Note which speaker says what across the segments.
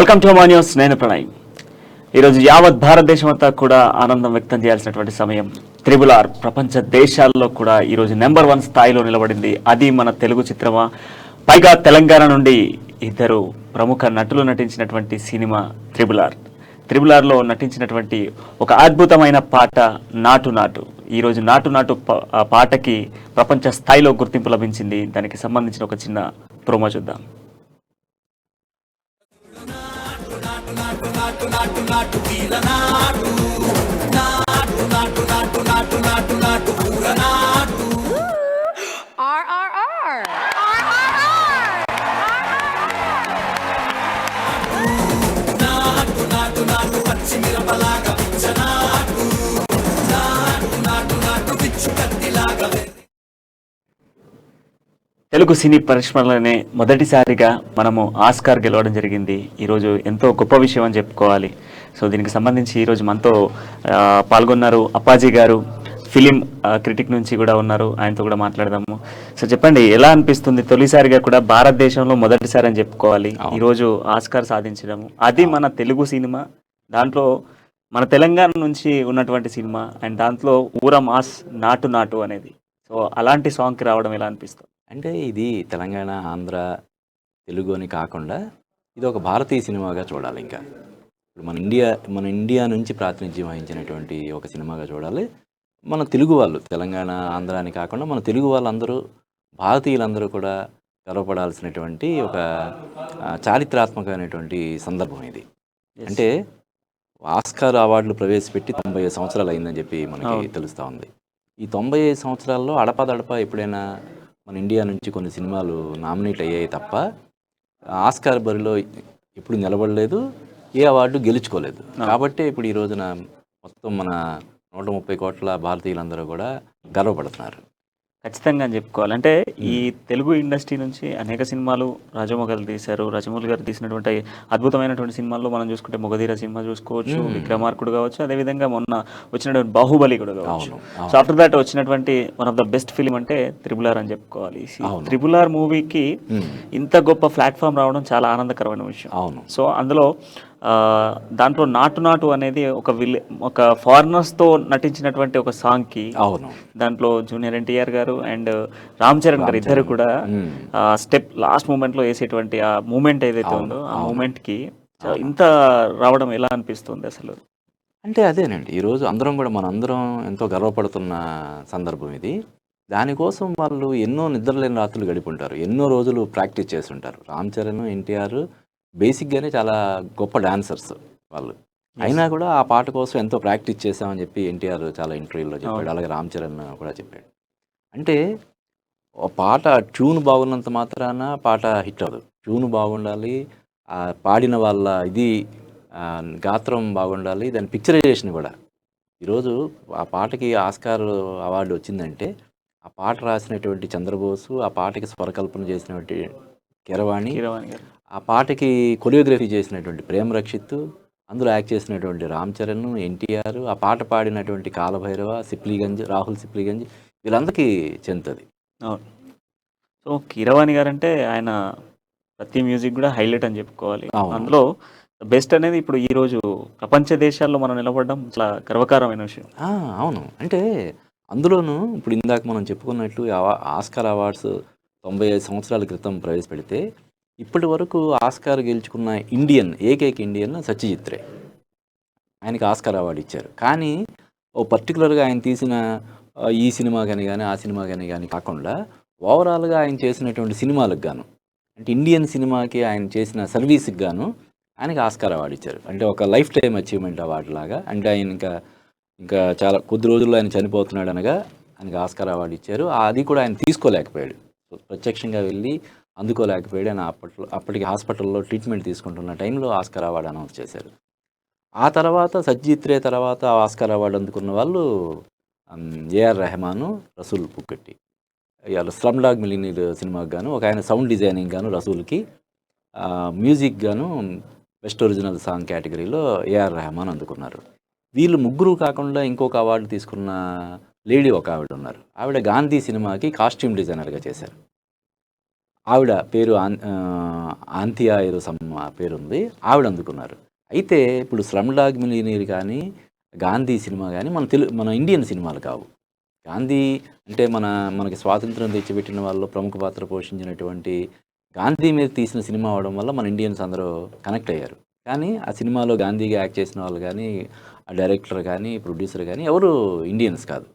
Speaker 1: Welcome to మా news. నేను ప్రణయ్. ఈరోజు యావత్ భారతదేశం అంతా కూడా ఆనందం వ్యక్తం చేయాల్సినటువంటి సమయం. త్రిబుల్ ఆర్ ప్రపంచ దేశాల్లో కూడా ఈరోజు నెంబర్ 1 స్థాయిలో నిలబడింది. అది మన తెలుగు చిత్రమా, పైగా తెలంగాణ నుండి ఇద్దరు ప్రముఖ నటులు నటించినటువంటి సినిమా త్రిబుల్ ఆర్లో నటించినటువంటి ఒక అద్భుతమైన పాట నాటు నాటు. ఈరోజు నాటు నాటు పాటకి ప్రపంచ స్థాయిలో గుర్తింపు లభించింది. దానికి సంబంధించిన ఒక చిన్న ప్రోమో చూద్దాం. తెలుగు సినీ పరిశ్రమలోనే మొదటిసారిగా మనము ఆస్కార్ గెలవడం జరిగింది. ఈరోజు ఎంతో గొప్ప విషయం అని చెప్పుకోవాలి. సో దీనికి సంబంధించి ఈరోజు మనతో పాల్గొన్నారు అప్పాజీ గారు, ఫిలిం క్రిటిక్ నుంచి కూడా ఉన్నారు. ఆయనతో కూడా మాట్లాడదాము. సో చెప్పండి, ఎలా అనిపిస్తుంది? తొలిసారిగా కూడా భారతదేశంలో మొదటిసారి అని చెప్పుకోవాలి ఈరోజు ఆస్కార్ సాధించడము. అది మన తెలుగు సినిమా, దాంట్లో మన తెలంగాణ నుంచి ఉన్నటువంటి సినిమా, అండ్ దాంట్లో ఊర మాస్ నాటు నాటు అనేది. సో అలాంటి సాంగ్కి రావడం ఎలా అనిపిస్తుంది?
Speaker 2: అంటే ఇది తెలంగాణ, ఆంధ్ర, తెలుగు అని కాకుండా ఇది ఒక భారతీయ సినిమాగా చూడాలి. ఇంకా ఇప్పుడు మన ఇండియా నుంచి ప్రాతినిధ్యం వహించినటువంటి ఒక సినిమాగా చూడాలి. మన తెలుగు వాళ్ళు, తెలంగాణ, ఆంధ్ర అని కాకుండా మన తెలుగు వాళ్ళందరూ, భారతీయులందరూ కూడా గర్వపడాల్సినటువంటి ఒక చారిత్రాత్మకమైనటువంటి సందర్భం ఇది. అంటే ఆస్కార్ అవార్డులు ప్రవేశపెట్టి 95 సంవత్సరాలు అయిందని చెప్పి మనకి తెలుస్తూ ఉంది. ఈ 95 సంవత్సరాల్లో అడపాదడప ఎప్పుడైనా మన ఇండియా నుంచి కొన్ని సినిమాలు నామినేట్ అయ్యాయి తప్ప ఆస్కార్ బరిలో ఎప్పుడు నిలబడలేదు, ఏ అవార్డు గెలుచుకోలేదు. కాబట్టి ఇప్పుడు ఈ రోజున మొత్తం మన 130 కోట్ల భారతీయులందరూ కూడా గర్వపడుతున్నారు.
Speaker 1: ఖచ్చితంగా అని చెప్పుకోవాలి. అంటే ఈ తెలుగు ఇండస్ట్రీ నుంచి అనేక సినిమాలు రాజమౌళి గారు తీశారు. రాజమౌళి గారు తీసినటువంటి అద్భుతమైనటువంటి సినిమాల్లో మనం చూసుకుంటే మొగధీర సినిమా చూసుకోవచ్చు, విక్రమార్కుడు కావచ్చు, అదేవిధంగా మొన్న వచ్చినటువంటి బాహుబలి కూడా కావచ్చు. సో ఆఫ్టర్ దాట్ వచ్చినటువంటి one of the best film అంటే త్రిబుల్ ఆర్ అని చెప్పుకోవాలి. త్రిబుల్ ఆర్ మూవీకి ఇంత గొప్ప ప్లాట్ఫామ్ రావడం చాలా ఆనందకరమైన విషయం. సో అందులో దాంట్లో నాటు నాటు అనేది ఒక ఫారినర్స్తో నటించినటువంటి ఒక సాంగ్కి, దాంట్లో జూనియర్ ఎన్టీఆర్ గారు అండ్ రామ్ చరణ్ గారు ఇద్దరు కూడా స్టెప్ లాస్ట్ మూమెంట్లో వేసేటువంటి ఆ మూమెంట్ ఏదైతే ఉందో ఆ మూమెంట్కి ఇంత రావడం ఎలా అనిపిస్తుంది అసలు?
Speaker 2: అంటే అదేనండి, ఈరోజు అందరం కూడా మనందరం ఎంతో గర్వపడుతున్న సందర్భం ఇది. దానికోసం వాళ్ళు ఎన్నో నిద్రలేని రాత్రులు గడిపుంటారు, ఎన్నో రోజులు ప్రాక్టీస్ చేస్తుంటారు. రామ్ చరణ్, ఎన్టీఆర్ బేసిక్గానే చాలా గొప్ప డాన్సర్స్ వాళ్ళు. అయినా కూడా ఆ పాట కోసం ఎంతో ప్రాక్టీస్ చేశామని చెప్పి ఎన్టీఆర్ చాలా ఇంటర్వ్యూలో చెప్పాడు, అలాగే రామ్ చరణ్ కూడా చెప్పాడు. అంటే పాట ట్యూన్ బాగున్నంత మాత్రాన పాట హిట్ అవ్వదు. ట్యూన్ బాగుండాలి, పాడిన వాళ్ళ గాత్రం బాగుండాలి, దాని పిక్చరైజేషన్ కూడా. ఈరోజు ఆ పాటకి ఆస్కార్ అవార్డు వచ్చిందంటే ఆ పాట రాసినటువంటి చంద్రబోసు, ఆ పాటకి స్వరకల్పన చేసినటువంటి కీరవాణి, ఆ పాటకి కొరియోగ్రఫీ చేసినటువంటి ప్రేమ్ రక్షిత్, అందులో యాక్ట్ చేసినటువంటి రామ్ చరణ్, ఎన్టీఆర్, ఆ పాట పాడినటువంటి కాలభైరవ, రాహుల్ సిప్లిగంజ్, వీళ్ళందరికీ చెందుతుంది.
Speaker 1: సో కీరవాణి గారు అంటే ఆయన ప్రతి మ్యూజిక్ కూడా హైలైట్ అని చెప్పుకోవాలి. అందులో బెస్ట్ అనేది ఇప్పుడు ఈరోజు ప్రపంచ దేశాల్లో మనం నిలబడడం చాలా గర్వకారమైన విషయం.
Speaker 2: అవును, అంటే అందులోనూ ఇప్పుడు ఇందాక మనం చెప్పుకున్నట్లు ఆస్కార్ అవార్డ్స్ 95 సంవత్సరాల క్రితం ప్రవేశపెడితే ఇప్పటి వరకు ఆస్కార్ గెలుచుకున్న ఏకైక ఇండియన్ సత్యజిత్ రే. ఆయనకి ఆస్కార్ అవార్డు ఇచ్చారు. కానీ పర్టికులర్గా ఆయన తీసిన ఈ సినిమా కానీ ఆ సినిమా కానీ కాకుండా ఓవరాల్గా ఆయన చేసినటువంటి సినిమాలకు గాను, అంటే ఇండియన్ సినిమాకి ఆయన చేసిన సర్వీస్కి గాను ఆయనకి ఆస్కార్ అవార్డు ఇచ్చారు. అంటే ఒక లైఫ్ టైమ్ అచీవ్మెంట్ అవార్డు లాగా. అంటే ఆయన ఇంకా చాలా కొద్ది రోజుల్లో ఆయన చనిపోతున్నాడు అనగా ఆయనకి ఆస్కార్ అవార్డు ఇచ్చారు. అది కూడా ఆయన తీసుకోలేకపోయాడు, ప్రత్యక్షంగా వెళ్ళి అందుకోలేకపోయాడు. ఆయన అప్పటికి హాస్పిటల్లో ట్రీట్మెంట్ తీసుకుంటున్న టైంలో ఆస్కార్ అవార్డు అనౌన్స్ చేశారు. ఆ తర్వాత సత్యజిత్ రే తర్వాత ఆస్కార్ అవార్డు అందుకున్న వాళ్ళు ఏఆర్ రెహమాను, రసూల్ పుక్కట్టి. ఇవాళ స్లమ్ డాగ్ మిలియనీర్ సినిమాకి గాను ఒక ఆయన సౌండ్ డిజైనింగ్ గాను రసూల్కి, మ్యూజిక్ గాను బెస్ట్ ఒరిజినల్ సాంగ్ కేటగిరీలో ఏఆర్ రెహమాన్ అందుకున్నారు. వీళ్ళు ముగ్గురు కాకుండా ఇంకొక అవార్డు తీసుకున్న లేడీ ఒక ఆవిడ ఉన్నారు. ఆవిడ గాంధీ సినిమాకి కాస్ట్యూమ్ డిజైనర్గా చేశారు. ఆవిడ పేరు ఆంతియా ఏదో సమ్ పేరు ఉంది, ఆవిడ అందుకున్నారు. అయితే ఇప్పుడు స్లమ్ డాగ్ మిలియనీర్ కానీ గాంధీ సినిమా కానీ మన ఇండియన్ సినిమాలు కావు. గాంధీ అంటే మనకి స్వాతంత్రం తెచ్చిపెట్టిన వాళ్ళు ప్రముఖ పాత్ర పోషించినటువంటి గాంధీ మీద తీసిన సినిమా అవడం వల్ల మన ఇండియన్స్ అందరూ కనెక్ట్ అయ్యారు. కానీ ఆ సినిమాలో గాంధీగా యాక్ట్ చేసిన వాళ్ళు కానీ, ఆ డైరెక్టర్ కానీ, ప్రొడ్యూసర్ కానీ ఎవరు ఇండియన్స్ కాదు.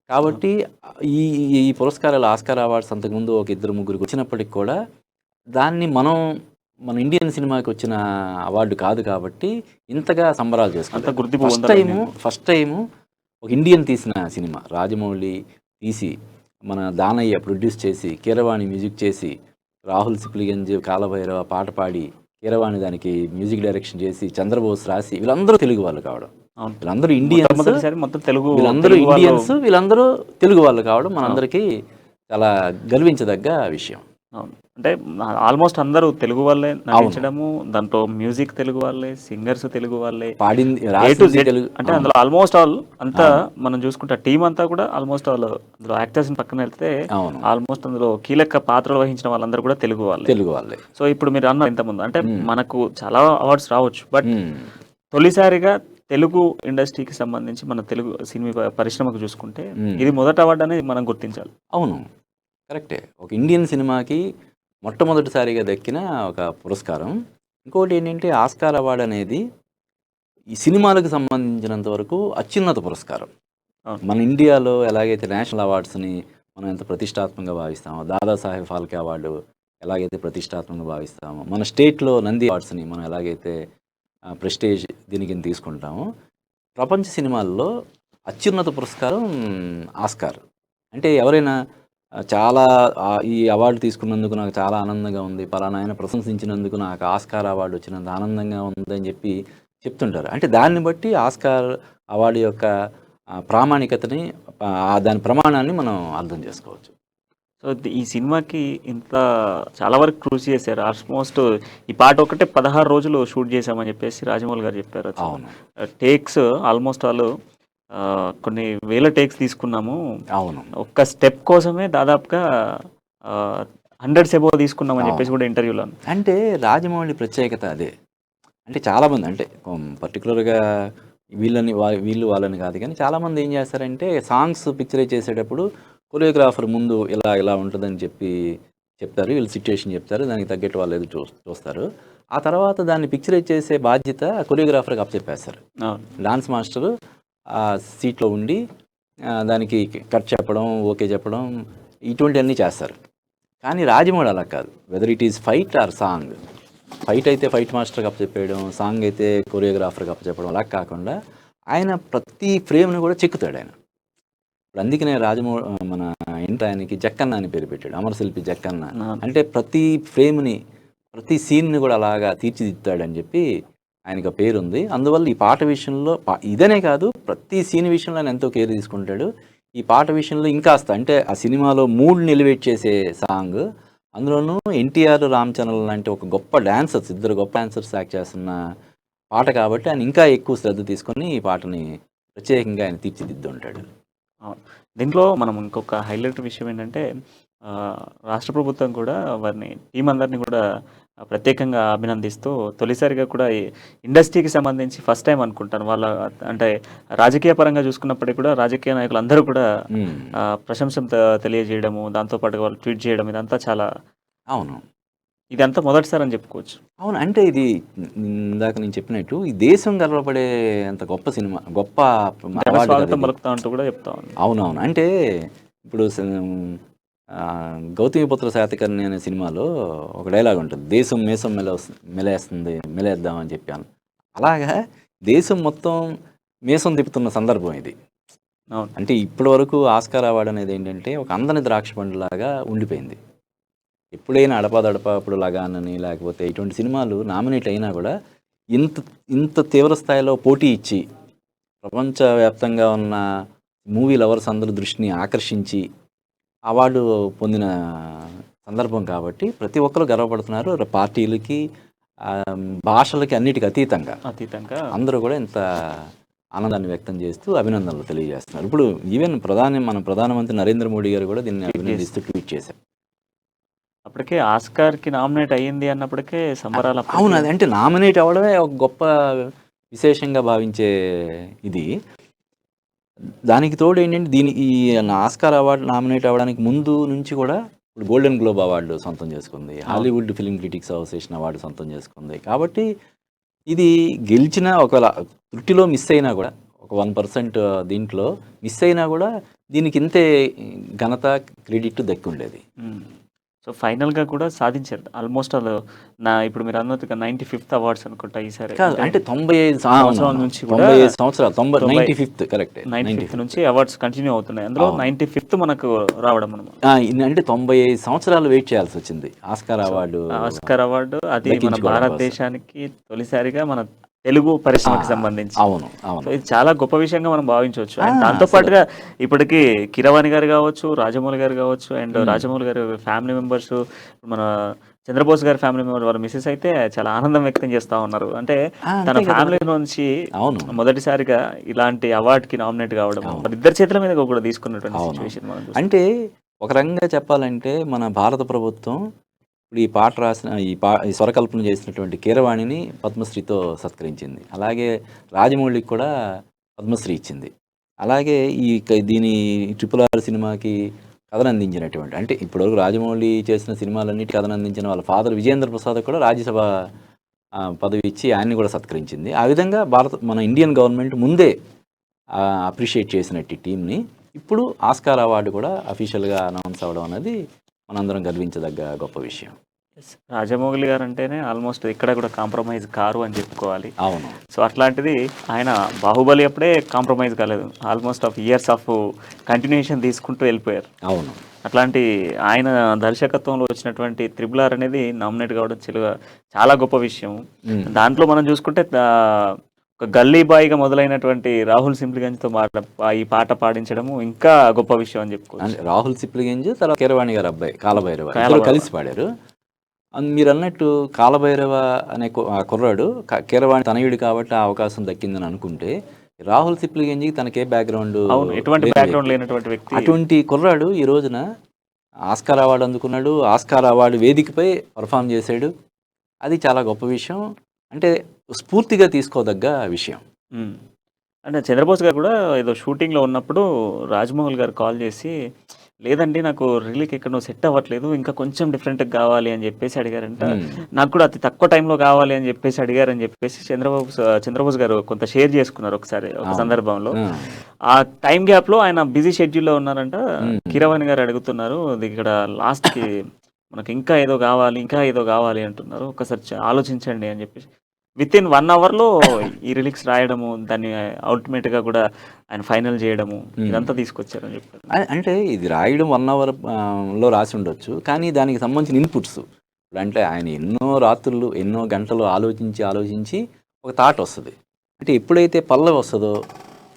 Speaker 2: కాబట్టి ఈ ఈ పురస్కారాలు, ఆస్కార్ అవార్డ్స్ అంతకుముందు ఒక ఇద్దరు ముగ్గురికి వచ్చినప్పటికి కూడా దాన్ని మన ఇండియన్ సినిమాకి వచ్చిన అవార్డు కాదు కాబట్టి ఇంతగా సంబరాలు
Speaker 1: అంత
Speaker 2: చేసుకుంటాం.
Speaker 1: గుర్తింపు
Speaker 2: ఫస్ట్ టైము ఒక ఇండియన్ తీసిన సినిమా రాజమౌళి తీసి, మన దానయ్య ప్రొడ్యూస్ చేసి, కీరవాణి మ్యూజిక్ చేసి, రాహుల్ సిప్లిగంజ్ కాలభైరవ పాట పాడి, కీరవాణి దానికి మ్యూజిక్ డైరెక్షన్ చేసి, చంద్రబోస్ రాసి, వీళ్ళందరూ తెలుగు వాళ్ళు కావడం. వీళ్ళందరూ ఇండియన్స్,
Speaker 1: మొత్తం తెలుగు
Speaker 2: వీళ్ళందరూ ఇండియన్స్, వీళ్ళందరూ తెలుగు వాళ్ళు కావడం మనందరికీ చాలా గర్వించదగ్గ విషయం.
Speaker 1: అవును. అంటే ఆల్మోస్ట్ అందరూ తెలుగు వాళ్ళే నటించడము, దాంట్లో మ్యూజిక్ తెలుగు వాళ్ళే, సింగర్స్ తెలుగు వాళ్ళే,
Speaker 2: పాడింది
Speaker 1: A to Z. అంటే అందులో ఆల్మోస్ట్ ఆల్ అంతా మనం చూసుకుంటే టీం అంతా కూడా ఆల్మోస్ట్ ఆల్, అందులో యాక్టర్స్ పక్కన వెళ్తే ఆల్మోస్ట్ అందులో కీలక పాత్రలు వహించిన వాళ్ళందరూ కూడా తెలుగు వాళ్ళే. సో ఇప్పుడు మీరు అన్న ఇంతకుముందు అంటే మనకు చాలా అవార్డ్స్ రావచ్చు, బట్ తొలిసారిగా తెలుగు ఇండస్ట్రీకి సంబంధించి మన తెలుగు సినిమా పరిశ్రమకు చూసుకుంటే ఇది మొదటి అవార్డు అనేది మనం గుర్తించాలి.
Speaker 2: అవును, కరెక్టే. ఒక ఇండియన్ సినిమాకి మొట్టమొదటిసారిగా దక్కిన ఒక పురస్కారం. ఇంకోటి ఏంటంటే ఆస్కార్ అవార్డు అనేది ఈ సినిమాలకు సంబంధించినంత వరకు అత్యున్నత పురస్కారం. మన ఇండియాలో ఎలాగైతే నేషనల్ అవార్డ్స్ని మనం ఎంత ప్రతిష్టాత్మకంగా భావిస్తామో, దాదాసాహెబ్ ఫాల్కే అవార్డు ఎలాగైతే ప్రతిష్టాత్మకంగా భావిస్తామో, మన స్టేట్లో నంది అవార్డ్స్ని మనం ఎలాగైతే ప్రెస్టేజ్ దీనికి తీసుకుంటామో, ప్రపంచ సినిమాల్లో అత్యున్నత పురస్కారం ఆస్కార్. అంటే ఎవరైనా చాలా ఈ అవార్డు తీసుకున్నందుకు నాకు చాలా ఆనందంగా ఉంది, పలానా ఆయన ప్రశంసించినందుకు నాకు ఆస్కార్ అవార్డు వచ్చినంత ఆనందంగా ఉందని చెప్తుంటారు. అంటే దాన్ని బట్టి ఆస్కార్ అవార్డు యొక్క ప్రామాణికతని, దాని ప్రమాణాన్ని మనం అర్థం చేసుకోవచ్చు.
Speaker 1: సో ఈ సినిమాకి ఇంత చాలా వరకు కృషి చేశారు. ఆల్మోస్ట్ ఈ పాట ఒకటే 16 రోజులు షూట్ చేశామని చెప్పేసి రాజమౌళి గారు చెప్పారు.
Speaker 2: అవును,
Speaker 1: టేక్స్ ఆల్మోస్ట్ ఆల్ కొన్ని వేల టేక్స్ తీసుకున్నాము.
Speaker 2: అవును,
Speaker 1: ఒక్క స్టెప్ కోసమే దాదాపుగా 100 ఎబోవ్ తీసుకున్నామని చెప్పేసి కూడా ఇంటర్వ్యూలో.
Speaker 2: అంటే రాజమౌళి ప్రత్యేకత అదే. అంటే చాలామంది, అంటే పర్టికులర్గా వీళ్ళు వాళ్ళని కాదు, కానీ చాలామంది ఏం చేస్తారంటే సాంగ్స్ పిక్చరైజ్ చేసేటప్పుడు కొరియోగ్రాఫర్ ముందు ఇలా ఉంటుందని చెప్తారు, వీళ్ళు సిచ్యుయేషన్ చెప్తారు, దానికి తగ్గట్టు వాళ్ళు ఏదో చూస్తారు. ఆ తర్వాత దాన్ని పిక్చరైజ్ చేసే బాధ్యత కొరియోగ్రాఫర్కి అప్పచెప్పేస్తారు. డాన్స్ మాస్టరు ఆ సీట్లో ఉండి దానికి కట్ చెప్పడం, ఓకే చెప్పడం, ఇటువంటివన్నీ చేస్తారు. కానీ రాజమౌళి అలా కాదు. Whether it is fight or song, fight అయితే ఫైట్ మాస్టర్కి అప్పచెప్పేయడం, సాంగ్ అయితే కొరియోగ్రాఫర్కి అప్పచెప్పడం, అలా కాకుండా ఆయన ప్రతి ఫ్రేమ్ని కూడా చెక్కుతాడు ఆయన. ఇప్పుడు అందుకనే మన ఇంటి ఆయనకి జక్కన్న అని పేరు పెట్టాడు, అమరశిల్పి జక్కన్న. అంటే ప్రతి ఫ్రేమ్ని, ప్రతి సీన్ని కూడా అలాగా తీర్చిదిద్దుతాడని చెప్పి ఆయనకు పేరు ఉంది. అందువల్ల ఈ పాట విషయంలో ఇదనే కాదు, ప్రతి సీన్ విషయంలో ఆయన ఎంతో కేర్ తీసుకుంటాడు. ఈ పాట విషయంలో ఇంకాస్త, అంటే ఆ సినిమాలో మూడ్ని ఎలివేట్ చేసే సాంగ్, అందులోనూ ఎన్టీఆర్, రామ్ చరణ్ లాంటి ఒక గొప్ప డాన్సర్స్, ఇద్దరు గొప్ప డాన్సర్స్ యాక్ట్ చేస్తున్న పాట కాబట్టి ఆయన ఇంకా ఎక్కువ శ్రద్ధ తీసుకొని ఈ పాటని ప్రత్యేకంగా ఆయన తీర్చిదిద్దు ఉంటాడు.
Speaker 1: దీంట్లో మనం ఇంకొక హైలైట్ విషయం ఏంటంటే రాష్ట్ర ప్రభుత్వం కూడా వారిని, టీం అందరినీ కూడా ప్రత్యేకంగా అభినందిస్తూ తొలిసారిగా కూడా ఈ ఇండస్ట్రీకి సంబంధించి ఫస్ట్ టైం అనుకుంటాను వాళ్ళ, అంటే రాజకీయ పరంగా చూసుకున్నప్పటికీ కూడా రాజకీయ నాయకులు అందరూ కూడా ప్రశంసలు తెలియజేయడము, దాంతోపాటు వాళ్ళు ట్వీట్ చేయడం, ఇదంతా చాలా,
Speaker 2: అవును,
Speaker 1: ఇదంతా మొదటిసారి అని చెప్పుకోవచ్చు.
Speaker 2: అవును, అంటే ఇది ఇందాక నేను చెప్పినట్టు ఈ దేశం గర్వపడే అంత గొప్ప సినిమా, గొప్ప
Speaker 1: పలుకుతా అంటూ కూడా చెప్తా ఉంది.
Speaker 2: అవునవును. అంటే ఇప్పుడు గౌతమిపుత్ర శాతకర్ణి అనే సినిమాలో ఒక డైలాగ్ ఉంటుంది, దేశం మేసం మెలేద్దామని చెప్పాను. అలాగా దేశం మొత్తం మేసం తిప్పుతున్న సందర్భం ఇది. అంటే ఇప్పటి వరకు ఆస్కార్ అవార్డు అనేది ఏంటంటే ఒక అందని ద్రాక్ష పండులాగా ఉండిపోయింది. ఎప్పుడైనా అడపాదడప, ఇప్పుడు లగాన్ అని లేకపోతే ఇటువంటి సినిమాలు నామినేట్ అయినా కూడా ఇంత తీవ్ర స్థాయిలో పోటీ ఇచ్చి ప్రపంచవ్యాప్తంగా ఉన్న మూవీ లవర్స్ అందరూ దృష్టిని ఆకర్షించి అవార్డు పొందిన సందర్భం కాబట్టి ప్రతి ఒక్కరు గర్వపడుతున్నారు. పార్టీలకి, భాషలకి, అన్నిటికీ అతీతంగా అందరూ కూడా ఇంత ఆనందాన్ని వ్యక్తం చేస్తూ అభినందనలు తెలియజేస్తున్నారు. ఇప్పుడు ఈవెన్ మన ప్రధానమంత్రి నరేంద్ర మోడీ గారు కూడా దీన్ని అభినందిస్తూ ట్వీట్ చేశారు.
Speaker 1: అప్పటికే ఆస్కార్కి నామినేట్ అయ్యింది అన్నప్పటికే సంబరాలు
Speaker 2: అవును, అది అంటే నామినేట్ అవ్వడమే ఒక గొప్ప విశేషంగా భావించే ఇది. దానికి తోడు ఏంటంటే ఈ ఆస్కార్ అవార్డు నామినేట్ అవ్వడానికి ముందు నుంచి కూడా ఇప్పుడు గోల్డెన్ గ్లోబ్ అవార్డు సొంతం చేసుకుంది, Hollywood film critics association award సొంతం చేసుకుంది. కాబట్టి ఇది గెలిచిన ఒకవేళ త్రుటిలో మిస్ అయినా కూడా, ఒక 1% దీంట్లో మిస్ అయినా కూడా దీనికి ఇంతే ఘనత, క్రెడిట్ దక్కి ఉండేది.
Speaker 1: సో ఫైనల్గా కూడా సాధించారు ఆల్మోస్ట్ ఇప్పుడు మీరు అన్నట్టుగా 95th అవార్డ్స్ అనుకుంటా ఈసారి.
Speaker 2: అంటే 95
Speaker 1: సంవత్సరాల నుంచి కూడా
Speaker 2: 95 సంవత్సరాలు 95th కరెక్ట్
Speaker 1: 95th నుంచి అవార్డ్స్ కంటిన్యూ అవుతున్నాయి. అందులో 95th మనకు రావడం అనమాట.
Speaker 2: అంటే 95 సంవత్సరాలు వెయిట్ చేయాల్సి వచ్చింది ఆస్కార్ అవార్డు.
Speaker 1: అది మన భారతదేశానికి తొలిసారిగా మన తెలుగు పరిశ్రమకి సంబంధించి.
Speaker 2: అవును.
Speaker 1: ఇది చాలా గొప్ప విషయంగా మనం భావించవచ్చు. అండ్ దాంతో పాటుగా ఇప్పటికి కీరవాణి గారు కావచ్చు, రాజమౌళి గారు కావచ్చు, అండ్ రాజమౌళి గారు ఫ్యామిలీ మెంబర్స్, మన చంద్రబోస్ గారి ఫ్యామిలీ మెంబర్ వాళ్ళ మిసెస్ అయితే చాలా ఆనందం వ్యక్తం చేస్తా ఉన్నారు. అంటే తన ఫ్యామిలీ నుంచి మొదటిసారిగా ఇలాంటి అవార్డుకి నామినేట్ కావడం, ఇద్దరు చేతుల మీద కూడా తీసుకున్నటువంటి సిచ్యువేషన్ మనం చూస్తాం.
Speaker 2: అంటే ఒక రకంగా చెప్పాలంటే మన భారత ప్రభుత్వం ఇప్పుడు ఈ పాట రాసిన ఈ స్వరకల్పన చేసినటువంటి కీరవాణిని పద్మశ్రీతో సత్కరించింది. అలాగే రాజమౌళికి కూడా పద్మశ్రీ ఇచ్చింది. అలాగే దీని RRR సినిమాకి కథను అందించినటువంటి, అంటే ఇప్పటివరకు రాజమౌళి చేసిన సినిమాలన్నిటి కథను అందించిన వాళ్ళ ఫాదర్ విజయేంద్ర ప్రసాద్ కూడా రాజ్యసభ పదవి ఇచ్చి ఆయన్ని కూడా సత్కరించింది. ఆ విధంగా మన ఇండియన్ గవర్నమెంట్ ముందే అప్రిషియేట్ చేసినట్టు టీంని ఇప్పుడు ఆస్కార్ అవార్డు కూడా అఫీషియల్గా అనౌన్స్ అవ్వడం అనేది మనందరం గర్వించదగ్గ గొప్ప విషయం.
Speaker 1: రాజమౌళి గారు అంటేనే ఆల్మోస్ట్ ఇక్కడ కూడా కాంప్రమైజ్ కారు అని చెప్పుకోవాలి.
Speaker 2: అవును.
Speaker 1: సో అట్లాంటిది ఆయన బాహుబలి అప్పుడే కాంప్రమైజ్ కాలేదు, ఆల్మోస్ట్ ఇయర్స్ ఆఫ్ కంటిన్యూషన్ తీసుకుంటూ వెళ్ళిపోయారు.
Speaker 2: అవును.
Speaker 1: అట్లాంటి ఆయన దర్శకత్వంలో వచ్చినటువంటి RRR అనేది నామినేట్ కావడం చాలా గొప్ప విషయం. దాంట్లో మనం చూసుకుంటే ఒక గల్లీ బాయ్గా మొదలైనటువంటి రాహుల్ సిప్లిగంజ్తో ఈ పాట పాడించడము ఇంకా గొప్ప విషయం అని చెప్పుకోవచ్చు.
Speaker 2: రాహుల్ సిప్లిగంజ్ తర్వాత కీరవాణి గారు అబ్బాయి కాలభైరవ కలిసి పాడారు. మీరు అన్నట్టు కాలభైరవ అనే కుర్రాడు కీరవాణి తనయుడు కాబట్టి ఆ అవకాశం దక్కిందని అనుకుంటే, రాహుల్ సిప్లిగంజ్కి తనకే బ్యాక్గ్రౌండ్,
Speaker 1: ఎటువంటి బ్యాక్గ్రౌండ్ లేనటువంటి వ్యక్తి,
Speaker 2: అటువంటి కుర్రాడు ఈ రోజున ఆస్కార్ అవార్డు అందుకున్నాడు. ఆస్కార్ అవార్డు వేదికపై పర్ఫామ్ చేశాడు. అది చాలా గొప్ప విషయం, అంటే స్ఫూర్తిగా తీసుకోదగ్గ విషయం.
Speaker 1: అంటే చంద్రబోస్ గారు కూడా ఏదో షూటింగ్లో ఉన్నప్పుడు రాజమౌళి గారు కాల్ చేసి, లేదండి నాకు రిలీకి ఎక్కడ సెట్ అవ్వట్లేదు, ఇంకా కొంచెం డిఫరెంట్గా కావాలి అని చెప్పేసి అడిగారంట. నాకు కూడా అతి తక్కువ టైంలో కావాలి అని చెప్పేసి అడిగారని చెప్పేసి చంద్రబోస్ గారు కొంత షేర్ చేసుకున్నారు ఒకసారి ఒక సందర్భంలో. ఆ టైం గ్యాప్లో ఆయన బిజీ షెడ్యూల్లో ఉన్నారంట. కీరవాణి గారు అడుగుతున్నారు, ఇక్కడ లాస్ట్కి మనకి ఇంకా ఏదో కావాలి అంటున్నారు, ఒకసారి ఆలోచించండి అని చెప్పేసి విత్ ఇన్ 1 అవర్లో ఈ రిలీక్స్ రాయడము, దాన్ని అల్టిమేట్గా కూడా ఆయన ఫైనల్ చేయడము, ఇదంతా తీసుకొచ్చారని చెప్పారు.
Speaker 2: అంటే ఇది రాయడం 1 అవర్ లో రాసి ఉండొచ్చు, కానీ దానికి సంబంధించిన ఇన్పుట్స్ అంటే ఆయన ఎన్నో రాత్రులు ఎన్నో గంటలు ఆలోచించి ఒక థాట్ వస్తుంది. అంటే ఎప్పుడైతే పల్లవి వస్తుందో,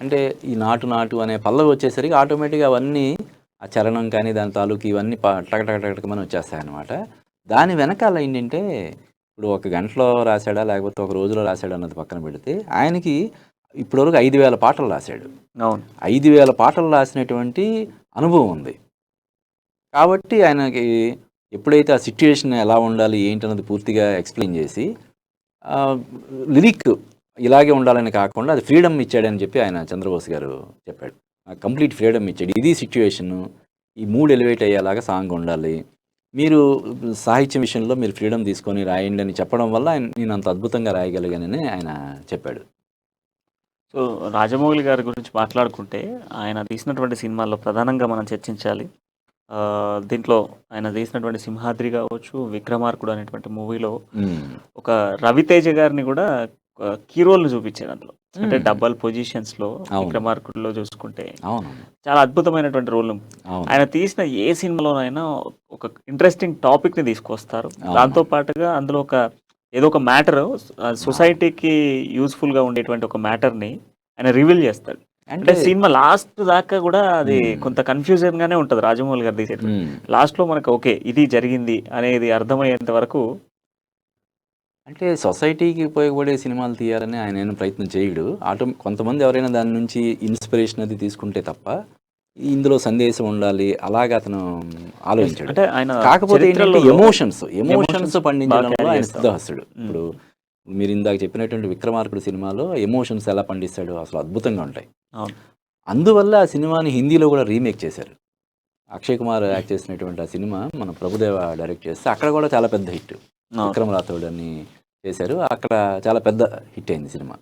Speaker 2: అంటే ఈ నాటు అనే పల్లవి వచ్చేసరికి ఆటోమేటిక్గా అవన్నీ ఆ చరణం కానీ దాని తాలూకు ఇవన్నీ టకటకటకమని వచ్చేస్తాయి అన్నమాట. దాని వెనకాల ఏంటంటే, ఇప్పుడు 1 గంటలో రాశాడా లేకపోతే 1 రోజులో రాశాడా అన్నది పక్కన పెడితే, ఆయనకి ఇప్పటివరకు 5,000 పాటలు రాశాడు.
Speaker 1: అవును.
Speaker 2: 5,000 పాటలు రాసినటువంటి అనుభవం ఉంది. కాబట్టి ఆయనకి ఎప్పుడైతే ఆ సిచ్యువేషన్ ఎలా ఉండాలి ఏంటన్నది పూర్తిగా ఎక్స్ప్లెయిన్ చేసి, లిరిక్ ఇలాగే ఉండాలని కాకుండా అది ఫ్రీడమ్ ఇచ్చాడని చెప్పి ఆయన చంద్రబోస్ గారు చెప్పాడు. కంప్లీట్ ఫ్రీడమ్ ఇచ్చాడు. ఇది సిచ్యువేషను, ఈ మూడ్ ఎలివేట్ అయ్యేలాగా సాంగ్ ఉండాలి, మీరు సాహిత్యం విషయంలో మీరు ఫ్రీడమ్ తీసుకొని రాయండి అని చెప్పడం వల్ల నేను అంత అద్భుతంగా రాయగలిగానని ఆయన చెప్పాడు.
Speaker 1: సో రాజమౌళి గారి గురించి మాట్లాడుకుంటే, ఆయన తీసినటువంటి సినిమాల్లో ప్రధానంగా మనం చర్చించాలి. దీంట్లో ఆయన తీసినటువంటి సింహాద్రి కావచ్చు, విక్రమార్కుడు అనేటువంటి మూవీలో ఒక రవితేజ గారిని కూడా కీ రోల్ని చూపించారు అందులో. అంటే డబల్ పొజిషన్స్లో విక్రమార్కుడులో చూసుకుంటే చాలా అద్భుతమైనటువంటి రోల్. ఆయన తీసిన ఏ సినిమాలోనైనా ఒక ఇంట్రెస్టింగ్ టాపిక్ని తీసుకొస్తారు. దాంతో పాటుగా అందులో ఏదో ఒక మ్యాటర్, సొసైటీకి యూస్ఫుల్గా ఉండేటువంటి ఒక మ్యాటర్ని ఆయన రివీల్ చేస్తాడు. అంటే సినిమా లాస్ట్ దాకా కూడా అది కొంత కన్ఫ్యూజన్ గానే ఉంటుంది రాజమౌళి గారు తీసేది. లాస్ట్ లో మనకు ఓకే ఇది జరిగింది అనేది అర్థమయ్యేంత వరకు.
Speaker 2: అంటే సొసైటీకి ఉపయోగపడే సినిమాలు తీయాలని ఆయన ప్రయత్నం చేయడు. కొంతమంది ఎవరైనా దాని నుంచి ఇన్స్పిరేషన్ అది తీసుకుంటే తప్ప ఇందులో సందేశం ఉండాలి అలాగా అతను ఆలోచించాడు.
Speaker 1: అంటే ఆయన
Speaker 2: కాకపోతే ఏంటంటే
Speaker 1: చరిత్రలో
Speaker 2: ఎమోషన్స్ పండించడంలో
Speaker 1: carry
Speaker 2: ఆయన
Speaker 1: చేస్తారు.
Speaker 2: సిద్ధహస్తుడు. ఇప్పుడు మీరు ఇందాక చెప్పినటువంటి విక్రమార్కుడు సినిమాలో ఎమోషన్స్ ఎలా పండిస్తాడు అసలు అద్భుతంగా ఉంటాయి.
Speaker 1: అవును.
Speaker 2: అందువల్ల ఆ సినిమాని హిందీలో కూడా రీమేక్ చేశారు. అక్షయ్ కుమార్ యాక్ట్ చేసినటువంటి ఆ సినిమా మన ప్రభుదేవ డైరెక్ట్ చేస్తే అక్కడ కూడా చాలా పెద్ద హిట్. విక్రమ్ రాథోడ్ అని చేశారు. అక్కడ చాలా పెద్ద హిట్ అయింది సినిమా.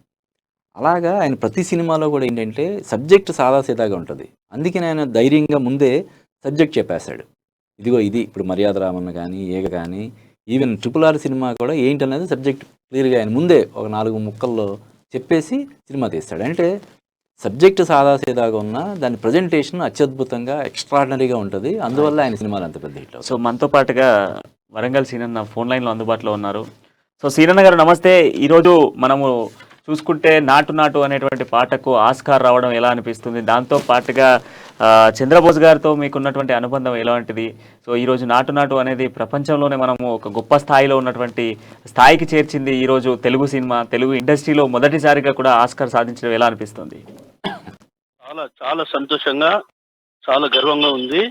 Speaker 2: అలాగా ఆయన ప్రతి సినిమాలో కూడా ఏంటంటే సబ్జెక్ట్ సాదాసీదాగా ఉంటుంది. అందుకని ఆయన ధైర్యంగా ముందే సబ్జెక్ట్ చెప్పేశాడు. ఇదిగో ఇది ఇప్పుడు మర్యాద రామన్న కానీ ఏగ కానీ ఈవెన్ RRR సినిమా కూడా ఏంటనేది సబ్జెక్ట్ క్లియర్గా ఆయన ముందే ఒక 4 ముక్కల్లో చెప్పేసి సినిమా తీస్తాడు. అంటే సబ్జెక్ట్ సాదాసీదాగా ఉన్న దాని ప్రజెంటేషన్ అత్యద్భుతంగా ఎక్స్ట్రాడినరీగా ఉంటుంది. అందువల్ల ఆయన సినిమాలు అంత పెద్ద హిట్ అవుతాయి.
Speaker 1: సో మనతో పాటుగా వరంగల్ సీనన్న ఫోన్ లైన్లో అందుబాటులో ఉన్నారు. సో సీనన్న గారు నమస్తే. ఈరోజు మనము చూసుకుంటే నాటు నాటు అనేటువంటి పాటకు ఆస్కార్ రావడం ఎలా అనిపిస్తుంది? దాంతో పాటుగా చంద్రబోస్ గారితో మీకున్నటువంటి అనుబంధం ఎలాంటిది? సో ఈరోజు నాటు నాటు అనేది ప్రపంచంలోనే మనము ఒక గొప్ప స్థాయిలో ఉన్నటువంటి స్థాయికి చేర్చింది ఈరోజు తెలుగు సినిమా, తెలుగు ఇండస్ట్రీలో మొదటిసారిగా కూడా ఆస్కార్ సాధించడం ఎలా అనిపిస్తుంది?
Speaker 3: చాలా చాలా సంతోషంగా, చాలా గర్వంగా ఉంది.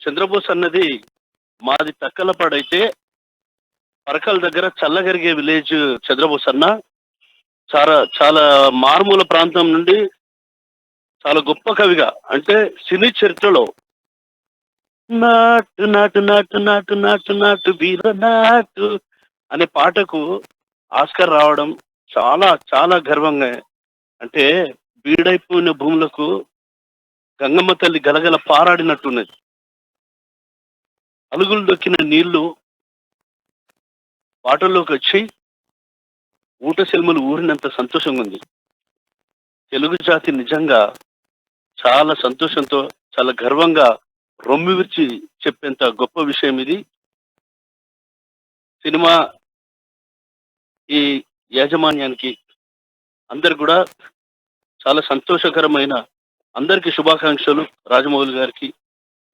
Speaker 3: చంద్రబోస్ అన్నది మాది తక్కలపాడైతే పరకాల దగ్గర చల్లగరిగే విలేజ్ చంద్రబోస్ అన్న. చాలా చాలా మారుమూల ప్రాంతం నుండి చాలా గొప్ప కవిగా, అంటే సినీ చరిత్రలో నాటు నాటు నాటు నాటు నాటు నాటు వీర నాటు అనే పాటకు ఆస్కార్ రావడం చాలా చాలా గర్వంగా. అంటే బీడైపోయిన భూములకు గంగమ్మ తల్లి గలగల పారాడినట్టున్నది. అలుగులు దొక్కిన నీళ్లు పాటల్లోకి వచ్చి ఊట సెల్మలు ఊరినంత సంతోషంగా ఉంది. తెలుగు జాతి నిజంగా చాలా సంతోషంతో, చాలా గర్వంగా రొమ్మి విరిచి చెప్పేంత గొప్ప విషయం ఇది. సినిమా ఈ యాజమాన్యానికి అందరు కూడా చాలా సంతోషకరమైన, అందరికి శుభాకాంక్షలు. రాజమౌళి గారికి,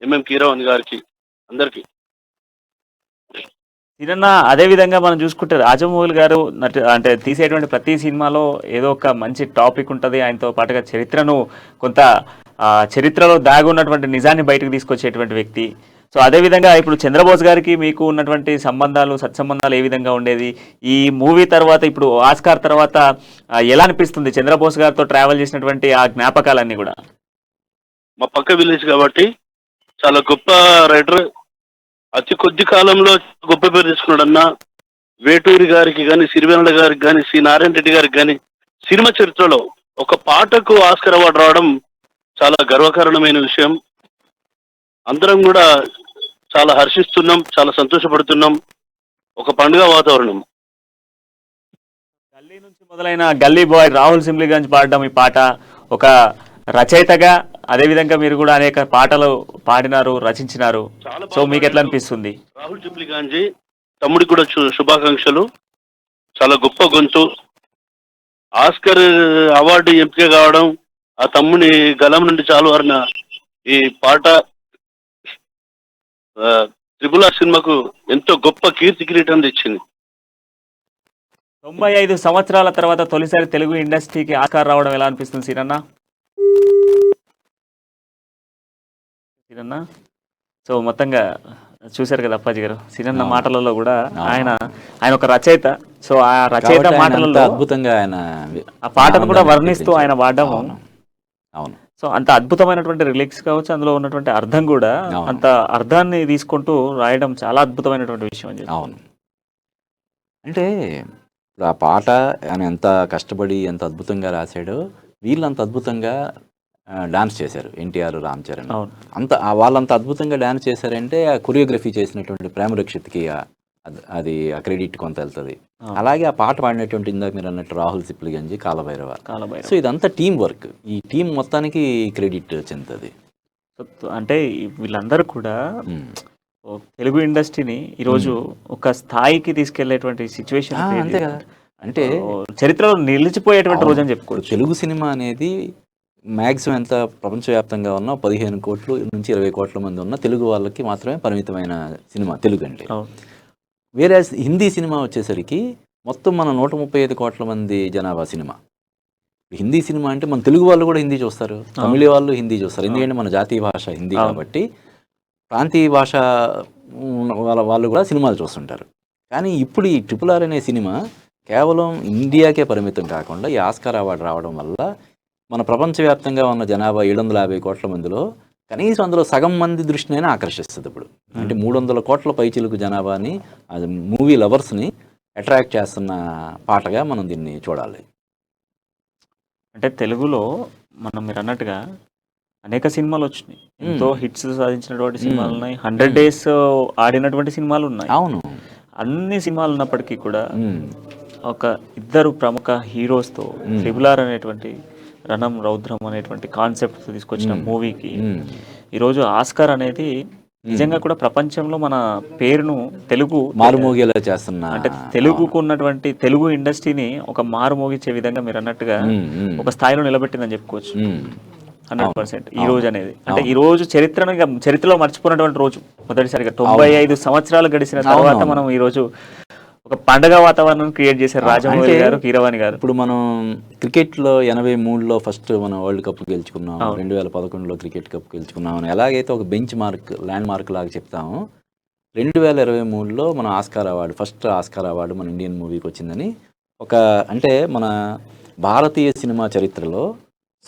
Speaker 3: ఎంఎం కీరవాణి గారికి, అందరికి.
Speaker 1: సీనన్న, అదే విధంగా మనం చూసుకుంటే రాజమౌళి గారు అంటే తీసేటువంటి ప్రతి సినిమాలో ఏదో ఒక మంచి టాపిక్ ఉంటుంది. ఆయనతో పాటుగా చరిత్రను కొంత చరిత్రలో దాగి ఉన్నటువంటి నిజాన్ని బయటకు తీసుకొచ్చేటువంటి వ్యక్తి. సో అదేవిధంగా ఇప్పుడు చంద్రబోస్ గారికి మీకు ఉన్నటువంటి సంబంధాలు, సత్సంబంధాలు ఏ విధంగా ఉండేది? ఈ మూవీ తర్వాత, ఇప్పుడు ఆస్కార్ తర్వాత ఎలా అనిపిస్తుంది చంద్రబోస్ గారితో ట్రావెల్ చేసినటువంటి ఆ జ్ఞాపకాలన్నీ కూడా?
Speaker 3: మా పక్క విలేజ్ కాబట్టి చాలా గొప్ప రైటర్, అతి కొద్ది కాలంలో గొప్ప పేరు తీసుకున్నాడన్నా. వేటూరి గారికి కానీ, సిరివెన్నెల గారికి కానీ, సి నారాయణ రెడ్డి గారికి కానీ సినిమా చరిత్రలో ఒక పాటకు ఆస్కార్ అవార్డు రావడం చాలా గర్వకారణమైన విషయం. అందరం కూడా చాలా హర్షిస్తున్నాం, చాలా సంతోషపడుతున్నాం. ఒక పండుగ వాతావరణం.
Speaker 1: గల్లీ నుంచి మొదలైన గల్లీ బాయ్ రాహుల్ సింబ్లీగంజ్ పాడడం ఈ పాట ఒక రచయితగా, అదేవిధంగా మీరు కూడా అనేక పాటలు పాడినారు, రచించినారు. సో మీకు ఎట్లా అనిపిస్తుంది?
Speaker 3: రాహుల్ సింబ్లీగంజ్ తమ్ముడికి కూడా శుభాకాంక్షలు. చాలా గొప్ప గొంతు. ఆస్కర్ అవార్డు ఎంపిక కావడం, ఆ తమ్ముని గలం నుండి చాలువారిన ఈ పాట RRR సినిమాకు ఎంతో గొప్ప కీర్తి కిరీటం తెచ్చింది.
Speaker 1: 95 సంవత్సరాల తర్వాత తొలిసారి తెలుగు ఇండస్ట్రీకి ఆస్కార్ రావడం ఎలా అనిపిస్తుంది సీనన్న? సో మొత్తంగా చూశారు కదా అప్పాజీ గారు, సినన్న మాటలలో కూడా ఆయన ఒక రచయిత. సో ఆ రచయిత మాటలలో
Speaker 2: అద్భుతంగా ఆయన
Speaker 1: ఆ పాటను కూడా వర్ణిస్తూ ఆయన వాడడం.
Speaker 2: అవును.
Speaker 1: సో అంత అద్భుతమైనటువంటి రిలిక్స్ కావచ్చు, అందులో ఉన్నటువంటి అర్థం కూడా అంత అర్థాన్ని తీసుకుంటూ రాయడం చాలా అద్భుతమైనటువంటి విషయం అని చెప్పి.
Speaker 2: అవును. అంటే ఇప్పుడు ఆ పాట ఆయన ఎంత కష్టపడి ఎంత అద్భుతంగా రాశాడో, వీళ్ళు అంత అద్భుతంగా డాన్స్ చేశారు. ఎన్టీఆర్, రామ్ చరణ్ అంత వాళ్ళంత అద్భుతంగా డాన్స్ చేశారంటే ఆ కొరియోగ్రఫీ చేసినటువంటి ప్రేమ రక్షిత్కి అది ఆ క్రెడిట్ కొంత వెళ్తుంది. అలాగే ఆ పాట పాడినటువంటి ఇందాక మీరు అన్నట్టు రాహుల్ సింబ్లీగంజ్, కాలభైరవ. సో ఇదంతా టీం వర్క్. ఈ టీం మొత్తానికి క్రెడిట్ చెందుతుంది.
Speaker 1: అంటే వీళ్ళందరూ కూడా తెలుగు ఇండస్ట్రీని ఈరోజు ఒక స్థాయికి తీసుకెళ్లేటువంటి సిచ్యువేషన్,
Speaker 2: అంతే కదా. అంటే
Speaker 1: చరిత్రలో నిలిచిపోయేటువంటి రోజు అని చెప్పుకోవచ్చు.
Speaker 2: తెలుగు సినిమా అనేది మ్యాక్సిమం ఎంత ప్రపంచవ్యాప్తంగా ఉన్న 15 కోట్ల నుంచి 20 కోట్ల మంది ఉన్న తెలుగు వాళ్ళకి మాత్రమే పరిమితమైన సినిమా తెలుగు అంటే. వేరే హిందీ సినిమా వచ్చేసరికి మొత్తం మన 135 కోట్ల మంది జనాభా సినిమా. హిందీ సినిమా అంటే మన తెలుగు వాళ్ళు కూడా హిందీ చూస్తారు, తమిళ వాళ్ళు హిందీ చూస్తారు, ఎందుకంటే మన జాతీయ భాష హిందీ కాబట్టి ప్రాంతీయ భాష వాళ్ళు కూడా సినిమాలు చూస్తుంటారు. కానీ ఇప్పుడు ఈ RRR అనే సినిమా కేవలం ఇండియాకే పరిమితం కాకుండా ఈ ఆస్కార్ అవార్డు రావడం వల్ల మన ప్రపంచవ్యాప్తంగా ఉన్న జనాభా 750 కోట్ల మందిలో కనీసం అందులో సగం మంది దృష్టినైనా ఆకర్షిస్తుంది. ఇప్పుడు అంటే 300 కోట్ల పైచిలుకు జనాభాని, అది మూవీ లవర్స్ని అట్రాక్ట్ చేస్తున్న పాటగా మనం దీన్ని చూడాలి.
Speaker 1: అంటే తెలుగులో మనం మీరు అన్నట్టుగా అనేక సినిమాలు వచ్చినాయి, ఎంతో హిట్స్ సాధించినటువంటి సినిమాలు ఉన్నాయి, 100 days ఆడినటువంటి సినిమాలు ఉన్నాయి.
Speaker 2: అవును,
Speaker 1: అన్ని సినిమాలు ఉన్నప్పటికీ కూడా ఒక ఇద్దరు ప్రముఖ హీరోస్తో RRR అనేటువంటి రణం రౌద్రం అనేటువంటి కాన్సెప్ట్ తీసుకొచ్చిన మూవీకి ఈరోజు ఆస్కార్ అనేది నిజంగా కూడా ప్రపంచంలో మన పేరును తెలుగు
Speaker 2: మారుమోగేలా చేస్తున్న,
Speaker 1: అంటే తెలుగుకు ఉన్నటువంటి తెలుగు ఇండస్ట్రీని ఒక మారుమోగించే విధంగా మీరు అన్నట్టుగా ఒక స్థాయిలో నిలబెట్టిందని చెప్పుకోవచ్చు. 100% ఈ రోజు అనేది, అంటే ఈ రోజు చరిత్రలో మర్చిపోయినటువంటి రోజు. మొదటిసారిగా 95 సంవత్సరాలు గడిచిన తర్వాత మనం ఈ రోజు ఒక పండగ వాతావరణం క్రియేట్ చేశారు రాజమౌళి గారు, కీరవాణి గారు.
Speaker 2: ఇప్పుడు మనం క్రికెట్లో 83లో ఫస్ట్ మనం వరల్డ్ కప్ గెలుచుకున్నాం, 2011లో క్రికెట్ కప్ గెలుచుకున్నాం అని ఎలాగైతే ఒక బెంచ్ మార్క్, ల్యాండ్ మార్క్ లాగా చెప్తాము, 2023లో మన Oscar award, first Oscar award మన ఇండియన్ మూవీకి వచ్చిందని ఒక, అంటే మన భారతీయ సినిమా చరిత్రలో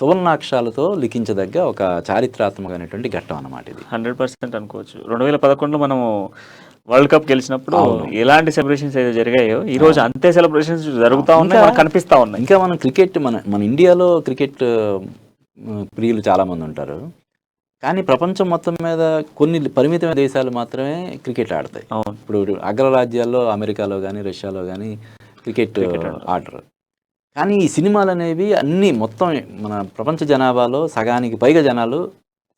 Speaker 2: సువర్ణాక్షరాలతో లిఖించదగ్గ ఒక చారిత్రాత్మకమైనటువంటి ఘట్టం అన్నమాట ఇది.
Speaker 1: 100% అనుకోవచ్చు. 2011లో మనము వరల్డ్ కప్ గెలిచినప్పుడు ఎలాంటి సెలబ్రేషన్స్ అయితే జరిగాయో ఈ రోజు అంతే సెలబ్రేషన్స్ జరుగుతూ ఉన్నాయి, మనకు కనిపిస్తూ ఉన్నాయి.
Speaker 2: ఇంకా మనం క్రికెట్, మన ఇండియాలో క్రికెట్ ప్రియులు చాలామంది ఉంటారు, కానీ ప్రపంచం మొత్తం మీద కొన్ని పరిమితమైన దేశాలు మాత్రమే క్రికెట్ ఆడతాయి. ఇప్పుడు అగ్రరాజ్యాల్లో అమెరికాలో కానీ రష్యాలో కానీ క్రికెట్ ఆడరు. కానీ ఈ సినిమాలు అనేవి అన్నీ మొత్తం మన ప్రపంచ జనాభాలో సగానికి పైగా జనాలు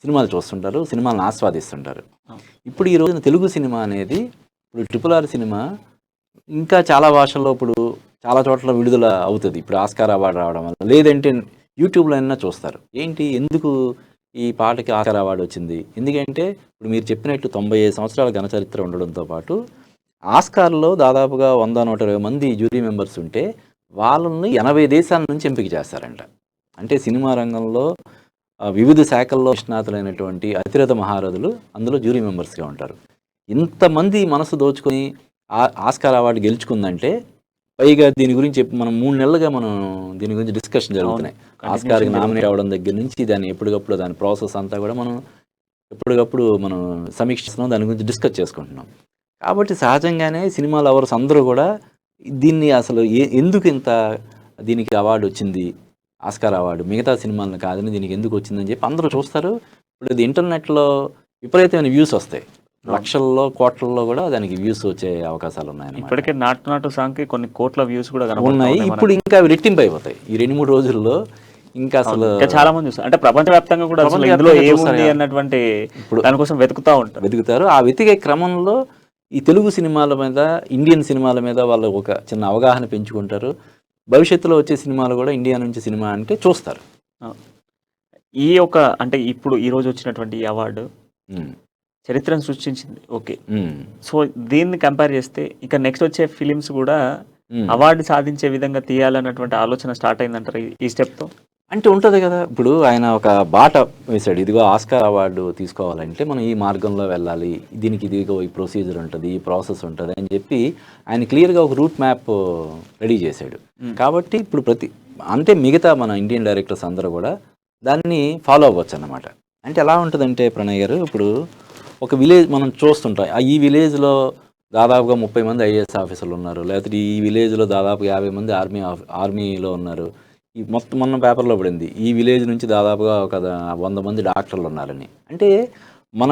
Speaker 2: సినిమాలు చూస్తుంటారు, సినిమాలను ఆస్వాదిస్తుంటారు. ఇప్పుడు ఈ రోజున తెలుగు సినిమా అనేది, ఇప్పుడు RRR సినిమా ఇంకా చాలా భాషల్లో ఇప్పుడు చాలా చోట్ల విడుదల అవుతుంది ఇప్పుడు ఆస్కార్ అవార్డు రావడం వల్ల. లేదంటే యూట్యూబ్లో అయినా చూస్తారు. ఏంటి, ఎందుకు ఈ పాటకి ఆస్కార్ అవార్డు వచ్చింది? ఎందుకంటే ఇప్పుడు మీరు చెప్పినట్టు 95 సంవత్సరాల ఘనచరిత్ర ఉండడంతో పాటు ఆస్కార్లో దాదాపుగా 100-120 మంది జ్యూరీ మెంబర్స్ ఉంటే వాళ్ళని 80 దేశాల నుంచి ఎంపిక చేస్తారంట. అంటే సినిమా రంగంలో వివిధ శాఖల్లో నిష్ణాతులైనటువంటి అతిరథ మహారథులు అందులో జ్యూరీ మెంబర్స్గా ఉంటారు. ఇంతమంది మనసు దోచుకొని ఆస్కార్ అవార్డు గెలుచుకుందంటే, పైగా దీని గురించి మనం 3 నెలలుగా మనం దీని గురించి డిస్కషన్ జరుగుతున్నాయి. ఆస్కార్కి నామినేట్ అవ్వడం దగ్గర నుంచి దాన్ని ఎప్పటికప్పుడు దాని ప్రాసెస్ అంతా కూడా మనం ఎప్పటికప్పుడు మనం సమీక్షిస్తున్నాం, దాని గురించి డిస్కస్ చేసుకుంటున్నాం. కాబట్టి సహజంగానే సినిమా లవర్స్ అందరూ కూడా దీన్ని అసలు ఎందుకు ఇంత దీనికి అవార్డు వచ్చింది, ఆస్కార్ అవార్డు మిగతా సినిమాలను కాదని దీనికి ఎందుకు వచ్చిందని చెప్పి అందరూ చూస్తారు. ఇప్పుడు ఇది ఇంటర్నెట్లో విపరీతమైన వ్యూస్ వస్తాయి, లక్షల్లో కోట్లలో కూడా దానికి వ్యూస్ వచ్చే అవకాశాలు ఉన్నాయి.
Speaker 1: ఇప్పటికే నాటు సాంగ్కి కొన్ని కోట్ల వ్యూస్ కూడా
Speaker 2: ఉన్నాయి. ఇప్పుడు ఇంకా అవి రెట్టింపు అయిపోతాయి ఈ 2-3 రోజుల్లో. ఇంకా అసలు
Speaker 1: చాలా మంది చూస్తారు, అంటే ప్రపంచవ్యాప్తంగా కూడా ఇందులో ఏముంది అన్నటువంటి దానికోసం వెతుకుతారు.
Speaker 2: ఆ వెతికే క్రమంలో ఈ తెలుగు సినిమాల మీద, ఇండియన్ సినిమాల మీద వాళ్ళు ఒక చిన్న అవగాహన పెంచుకుంటారు. భవిష్యత్తులో వచ్చే సినిమాలు కూడా ఇండియా నుంచి సినిమా అంటే చూస్తారు.
Speaker 1: ఈ యొక్క, అంటే ఇప్పుడు ఈ రోజు వచ్చినటువంటి ఈ అవార్డు చరిత్రను సృష్టించింది, ఓకే. సో దీన్ని కంపేర్ చేస్తే ఇక నెక్స్ట్ వచ్చే ఫిలిమ్స్ కూడా అవార్డు సాధించే విధంగా తీయాలన్నటువంటి ఆలోచన స్టార్ట్ అయిందంటారు ఈ స్టెప్తో?
Speaker 2: అంటే ఉంటుంది కదా, ఇప్పుడు ఆయన ఒక బాట వేశాడు, ఇదిగో ఆస్కార్ అవార్డు తీసుకోవాలంటే మనం ఈ మార్గంలో వెళ్ళాలి, దీనికి ఇదిగో ఈ ప్రొసీజర్ ఉంటుంది, ఈ ప్రాసెస్ ఉంటుంది అని చెప్పి ఆయన క్లియర్గా ఒక రూట్ మ్యాప్ రెడీ చేశాడు. కాబట్టి ఇప్పుడు అంటే మిగతా మన ఇండియన్ డైరెక్టర్స్ అందరూ కూడా దాన్ని ఫాలో అవ్వచ్చు అన్నమాట. అంటే ఎలా ఉంటుందంటే ప్రణయ్ గారు, ఇప్పుడు ఒక విలేజ్ మనం చూస్తుంటాం, ఈ విలేజ్లో దాదాపుగా 30 మంది ఐఏఎస్ ఆఫీసర్లు ఉన్నారు, లేకపోతే ఈ విలేజ్లో దాదాపు 50 మంది ఆర్మీలో ఉన్నారు. ఈ మొన్న పేపర్లో పడింది ఈ విలేజ్ నుంచి దాదాపుగా ఒక 100 మంది డాక్టర్లు ఉన్నారని. అంటే మన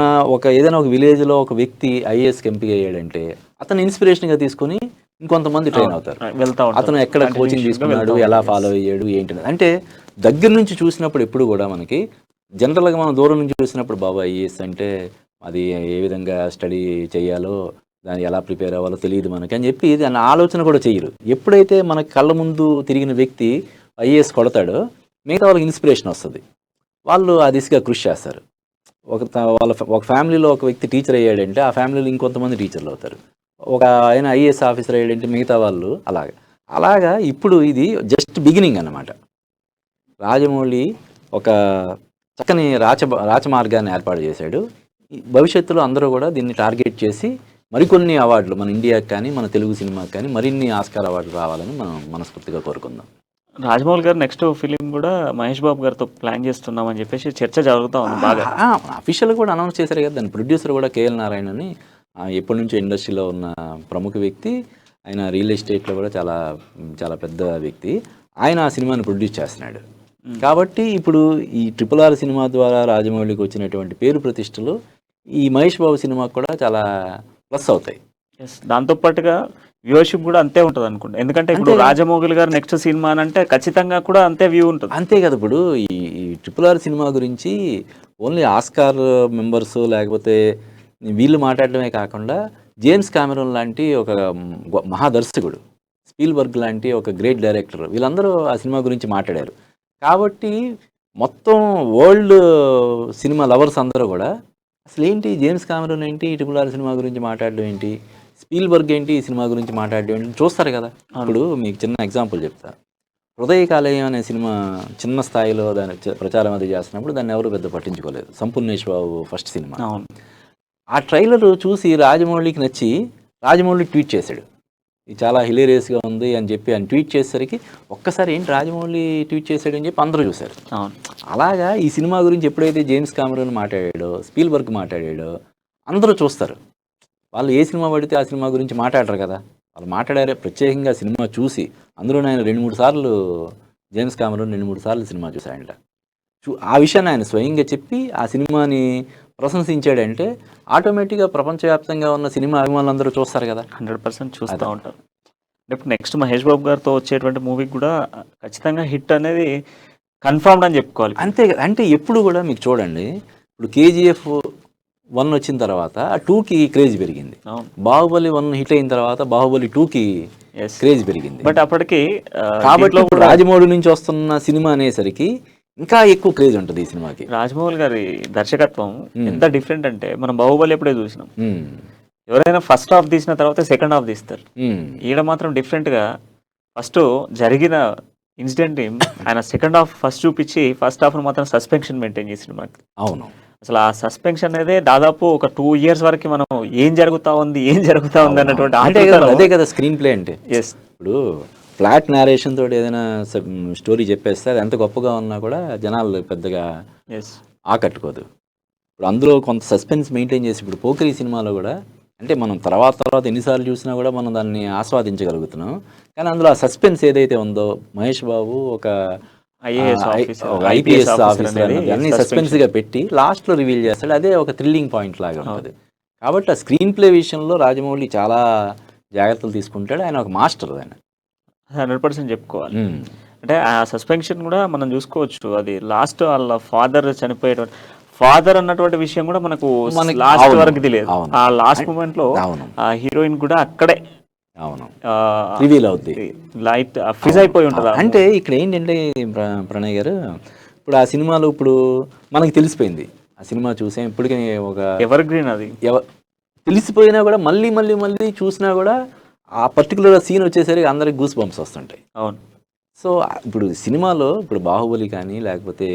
Speaker 2: ఏదైనా ఒక విలేజ్లో ఒక వ్యక్తి ఐఏఎస్కి ఎంపిక అయ్యాడంటే అతను ఇన్స్పిరేషన్గా తీసుకొని ఇంకొంతమంది ట్రైన్ అవుతారు. అతను ఎక్కడ కోచింగ్ తీసుకున్నాడు, ఎలా ఫాలో అయ్యాడు, ఏంటి అంటే దగ్గర నుంచి చూసినప్పుడు ఎప్పుడు కూడా మనకి జనరల్గా మనం దూరం నుంచి చూసినప్పుడు బాబా ఐఏఎస్ అంటే అది ఏ విధంగా స్టడీ చేయాలో, దాన్ని ఎలా ప్రిపేర్ అవ్వాలో తెలియదు మనకి అని చెప్పి దాని ఆలోచన కూడా చేయరు. ఎప్పుడైతే మన కళ్ళ ముందు తిరిగిన వ్యక్తి ఐఏఎస్ కొడతాడో మిగతా వాళ్ళకి ఇన్స్పిరేషన్ వస్తుంది, వాళ్ళు ఆ దిశగా కృషి చేస్తారు. ఒక ఫ్యామిలీలో ఒక వ్యక్తి టీచర్ అయ్యాడంటే ఆ ఫ్యామిలీలో ఇంకొంతమంది టీచర్లు అవుతారు. ఆయన ఐఏఎస్ ఆఫీసర్ అయ్యాడంటే మిగతా వాళ్ళు అలాగా ఇప్పుడు ఇది జస్ట్ బిగినింగ్ అన్నమాట. రాజమౌళి ఒక చక్కని రాచమార్గాన్ని ఏర్పాటు చేశాడు. ఈ భవిష్యత్తులో అందరూ కూడా దీన్ని టార్గెట్ చేసి మరికొన్ని అవార్డులు మన ఇండియాకి కానీ మన తెలుగు సినిమాకి కానీ మరిన్ని ఆస్కార్ అవార్డులు రావాలని మనం మనస్ఫూర్తిగా కోరుకుందాం.
Speaker 1: రాజమౌళి గారు నెక్స్ట్ ఫిలిం కూడా మహేష్ బాబు గారితో ప్లాన్ చేస్తున్నామని చెప్పేసి చర్చ జరుగుతూ ఉంది బాగా.
Speaker 2: అఫీషియల్ కూడా అనౌన్స్ చేశారు కదా, దాని ప్రొడ్యూసర్ కూడా కేఎల్ నారాయణ అని ఎప్పటి నుంచో ఇండస్ట్రీలో ఉన్న ప్రముఖ వ్యక్తి. ఆయన రియల్ ఎస్టేట్లో కూడా చాలా చాలా పెద్ద వ్యక్తి. ఆయన ఆ సినిమాని ప్రొడ్యూస్ చేస్తున్నాడు. కాబట్టి ఇప్పుడు ఈ RRR సినిమా ద్వారా రాజమౌళికి వచ్చినటువంటి పేరు ప్రతిష్టలు ఈ మహేష్ బాబు సినిమాకు కూడా చాలా ప్లస్ అవుతాయి.
Speaker 1: దాంతోపాటుగా వ్యూవర్షిప్ కూడా అంతే ఉంటుంది అనుకుంటా. ఎందుకంటే ఇప్పుడు రాజమౌళి గారు నెక్స్ట్ సినిమా అంటే ఖచ్చితంగా కూడా అంతే వ్యూ ఉంటుంది.
Speaker 2: అంతే కదా, ఇప్పుడు ఈ RRR సినిమా గురించి ఓన్లీ ఆస్కార్ మెంబర్స్ లేకపోతే వీళ్ళు మాట్లాడటమే కాకుండా జేమ్స్ కామెరూన్ లాంటి ఒక మహాదర్శకుడు, స్పీల్బర్గ్ లాంటి ఒక గ్రేట్ డైరెక్టర్, వీళ్ళందరూ ఆ సినిమా గురించి మాట్లాడారు. కాబట్టి మొత్తం వరల్డ్ సినిమా లవర్స్ అందరూ కూడా అసలు ఏంటి జేమ్స్ కామెరూన్ ఏంటి RRR సినిమా గురించి మాట్లాడడం ఏంటి, స్పీల్బర్గ్ ఏంటి ఈ సినిమా గురించి మాట్లాడడం ఏంటి చూస్తారు కదా. ఇప్పుడు మీకు చిన్న ఎగ్జాంపుల్ చెప్తా. హృదయకాలయం అనే సినిమా చిన్న స్థాయిలో దాని ప్రచారం అది చేస్తున్నప్పుడు దాన్ని ఎవరు పెద్ద పట్టించుకోలేదు. Sampoornesh Babu first cinema. ఆ ట్రైలర్ చూసి రాజమౌళికి నచ్చి రాజమౌళి ట్వీట్ చేశాడు, ఇది చాలా హిలేరియస్గా ఉంది అని చెప్పి ఆయన ట్వీట్ చేసేసరికి ఒక్కసారి ఏంటి రాజమౌళి ట్వీట్ చేశాడు అని చెప్పి అందరూ చూశారు. అలాగా ఈ సినిమా గురించి ఎప్పుడైతే జేమ్స్ కామెరూన్ మాట్లాడాడో, స్పీల్బర్గ్ మాట్లాడాడో అందరూ చూస్తారు. వాళ్ళు ఏ సినిమా పడితే ఆ సినిమా గురించి మాట్లాడరు కదా, వాళ్ళు మాట్లాడారే ప్రత్యేకంగా సినిమా చూసి. అందులో ఆయన 2-3 సార్లు జేమ్స్ కామెరూన్ 2-3 సార్లు సినిమా చూశాడంట. ఆ విషయాన్ని ఆయన స్వయంగా చెప్పి ఆ సినిమాని ప్రశంసించాడంటే ఆటోమేటిక్గా ప్రపంచవ్యాప్తంగా ఉన్న సినిమా అభిమానులందరూ చూస్తారు కదా,
Speaker 1: 100% చూస్తూ ఉంటారు. ఇప్పుడు నెక్స్ట్ మహేష్ బాబు గారితో వచ్చేటువంటి మూవీకి కూడా ఖచ్చితంగా హిట్ అనేది కన్ఫర్మ్డ్ అని చెప్పుకోవాలి.
Speaker 2: అంతే కదా. అంటే ఎప్పుడు కూడా మీకు చూడండి, ఇప్పుడు KGF 1 వచ్చిన తర్వాత 2కి క్రేజ్ పెరిగింది. బాహుబలి 1 హిట్ అయిన తర్వాత బాహుబలి 2కి క్రేజ్ పెరిగింది.
Speaker 1: బట్ అప్పటికి
Speaker 2: కాబట్టి రాజమౌళి నుంచి వస్తున్న సినిమా అనేసరికి ఇంకా ఎక్కువ క్రేజ్ ఉంటుంది ఈ సినిమాకి.
Speaker 1: రాజమౌళి గారి దర్శకత్వం ఎంత డిఫరెంట్ అంటే మనం బాహుబలి ఎప్పుడే చూసినాం. ఎవరైనా ఫస్ట్ హాఫ్ తీసిన తర్వాత సెకండ్ హాఫ్ తీస్తారు. ఈడ మాత్రం డిఫరెంట్ గా ఫస్ట్ జరిగిన ఇన్సిడెంట్ ఆయన సెకండ్ హాఫ్ ఫస్ట్ చూపించి ఫస్ట్ హాఫ్ మాత్రం సస్పెన్షన్ మెయింటైన్ చేసిన మనకి.
Speaker 2: అవును,
Speaker 1: అసలు ఆ సస్పెన్షన్ అనేది దాదాపు ఒక 2 years వరకు మనం ఏం జరుగుతా ఉంది అన్నటువంటి
Speaker 2: అదే కదా స్క్రీన్ ప్లే అంటే. ఇప్పుడు ఫ్లాట్ నేరేషన్ తోటి ఏదైనా స్టోరీ చెప్పేస్తే అది ఎంత గొప్పగా ఉన్నా కూడా జనాలు పెద్దగా ఆకట్టుకోదు. ఇప్పుడు అందులో కొంత సస్పెన్స్ మెయింటైన్ చేసి, ఇప్పుడు పోకిరి సినిమాలో కూడా అంటే మనం తర్వాత ఎన్నిసార్లు చూసినా కూడా మనం దాన్ని ఆస్వాదించగలుగుతున్నాం. కానీ అందులో ఆ సస్పెన్స్ ఏదైతే ఉందో, మహేష్ బాబు ఒక IPS ఆఫీసర్ అన్ని సస్పెన్స్ గా పెట్టి లాస్ట్ లో రివీల్ చేస్తాడు. అదే ఒక థ్రిల్లింగ్ పాయింట్ లాగా ఉంటుంది. కాబట్టి ఆ స్క్రీన్ ప్లే విషయంలో రాజమౌళి చాలా జాగ్రత్తలు తీసుకుంటాడు. ఆయన ఒక మాస్టర్. ఆయన
Speaker 1: 100% చెప్పుకోవాలి. అంటే ఆ సస్పెన్షన్ కూడా మనం చూసుకోవచ్చు. అది లాస్ట్ వాళ్ళ ఫాదర్ చనిపోయేటువంటి ఫాదర్ అన్నటువంటి విషయం కూడా మనకు లాస్ట్ వరకు తెలియదు. ఆ లాస్ట్ మూమెంట్ లో ఆ హీరోయిన్ కూడా అక్కడే
Speaker 2: రివీల్ అవుతుంది,
Speaker 1: లైట్ ఫ్రీజ్ అయిపోయి ఉంటుంది.
Speaker 2: అంటే ఇక్కడ ఏంటంటే ప్రణయ్ గారు, ఇప్పుడు ఆ సినిమాలో ఇప్పుడు మనకి తెలిసిపోయింది, ఆ సినిమా చూసాం ఇప్పటికీ ఒక
Speaker 1: ఎవర్ గ్రీన్. అది
Speaker 2: తెలిసిపోయినా కూడా మళ్ళీ చూసినా కూడా ఆ పర్టికులర్ సీన్ వచ్చేసరికి అందరికి గూస్ బంప్స్ వస్తుంటాయి.
Speaker 1: అవును.
Speaker 2: సో ఇప్పుడు సినిమాలో ఇప్పుడు బాహుబలి కానీ, లేకపోతే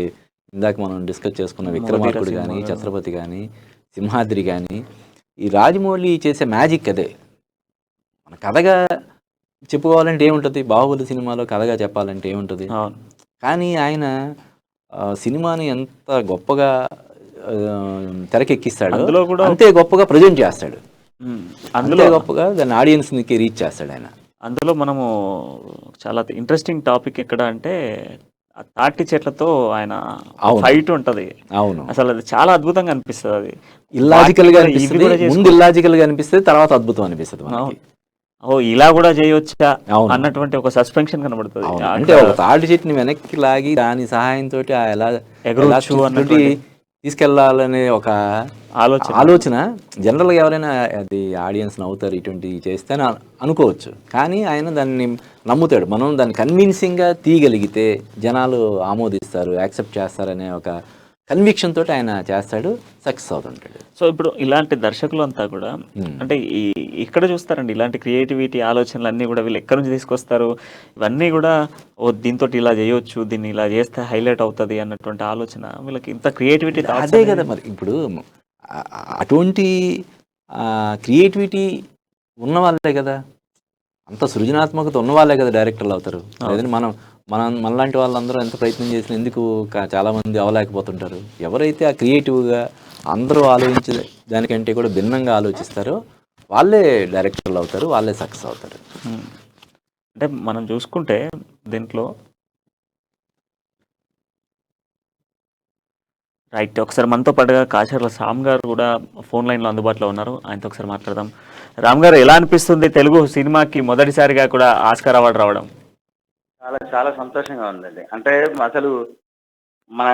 Speaker 2: ఇందాక మనం డిస్కస్ చేసుకున్న విక్రమార్కుడు కానీ, ఛత్రపతి కానీ, సింహాద్రి కానీ, ఈ రాజమౌళి చేసే మ్యాజిక్ అదే. మన కథగా చెప్పుకోవాలంటే ఏముంటుంది, బాహుబలి సినిమాలో కథగా చెప్పాలంటే ఏముంటుంది. కానీ ఆయన సినిమాని ఎంత గొప్పగా తెరకెక్కిస్తాడు, అంతే గొప్పగా ప్రజెంట్ చేస్తాడు, అందులో గొప్పగా దాన్ని ఆడియన్స్కి రీచ్ చేస్తాడు ఆయన.
Speaker 1: అందులో మనము చాలా ఇంట్రెస్టింగ్ టాపిక్ ఎక్కడ అంటే తాటి చెట్లతో ఆయన ఫైట్ ఉంటది.
Speaker 2: అవును,
Speaker 1: అసలు అది చాలా అద్భుతంగా అనిపిస్తుంది. అది
Speaker 2: ఇల్లాజికల్ గా అనిపిస్తుంది, ముందు ఇల్లాజికల్ గా అనిపిస్తుంది, తర్వాత అద్భుతం అనిపిస్తుంది.
Speaker 1: ఇలా కూడా చేయవచ్చా అన్నటువంటి ఒక సస్పెన్షన్ కనబడుతుంది.
Speaker 2: అంటే ఒక తాటి చెట్టుని వెనక్కి లాగి దాని సహాయంతో ఎలా ఎగరొచ్చు తీసుకెళ్లాలనే ఒక ఆలోచన జనరల్గా ఎవరైనా అది ఆడియన్స్ నవ్వుతారు ఇటువంటి చేస్తే అని అనుకోవచ్చు. కానీ ఆయన దాన్ని నమ్ముతాడు. మనం దాన్ని కన్విన్సింగ్గా తీయగలిగితే జనాలు ఆమోదిస్తారు, యాక్సెప్ట్ చేస్తారనే ఒక కన్విక్షన్ తోటి ఆయన చేస్తాడు, సక్సెస్ అవుతుంటాడు.
Speaker 1: సో ఇప్పుడు ఇలాంటి దర్శకులు అంతా కూడా అంటే ఇక్కడ చూస్తారండి ఇలాంటి క్రియేటివిటీ ఆలోచనలు అన్నీ కూడా వీళ్ళు ఎక్కడి నుంచి తీసుకొస్తారు, ఇవన్నీ కూడా ఓ దీంతో ఇలా చేయొచ్చు, దీన్ని ఇలా చేస్తే హైలైట్ అవుతుంది అన్నటువంటి ఆలోచన వీళ్ళకి ఇంత క్రియేటివిటీ
Speaker 2: అదే కదా మరి. ఇప్పుడు అటువంటి క్రియేటివిటీ ఉన్న వాళ్ళే కదా, అంత సృజనాత్మకత ఉన్న వాళ్ళే కదా డైరెక్టర్లు అవుతారు. లేదంటే మనలాంటి వాళ్ళందరూ ఎంత ప్రయత్నం చేసినా ఎందుకు చాలామంది అవ్వలేకపోతుంటారు. ఎవరైతే ఆ క్రియేటివ్గా అందరూ ఆలోచించే దానికంటే కూడా భిన్నంగా ఆలోచిస్తారో వాళ్ళే డైరెక్టర్లు అవుతారు, వాళ్ళే సక్సెస్ అవుతారు.
Speaker 1: అంటే మనం చూసుకుంటే దీంట్లో రైట్, ఒకసారి మనతో పాటుగా కాశర్ల రామ్ గారు కూడా ఫోన్ లైన్లో అందుబాటులో ఉన్నారు, ఆయనతో ఒకసారి మాట్లాడదాం. రామ్ గారు, ఎలా అనిపిస్తుంది తెలుగు సినిమాకి మొదటిసారిగా కూడా ఆస్కార్ అవార్డు రావడం?
Speaker 4: చాలా చాలా సంతోషంగా ఉందండి. అంటే అసలు మన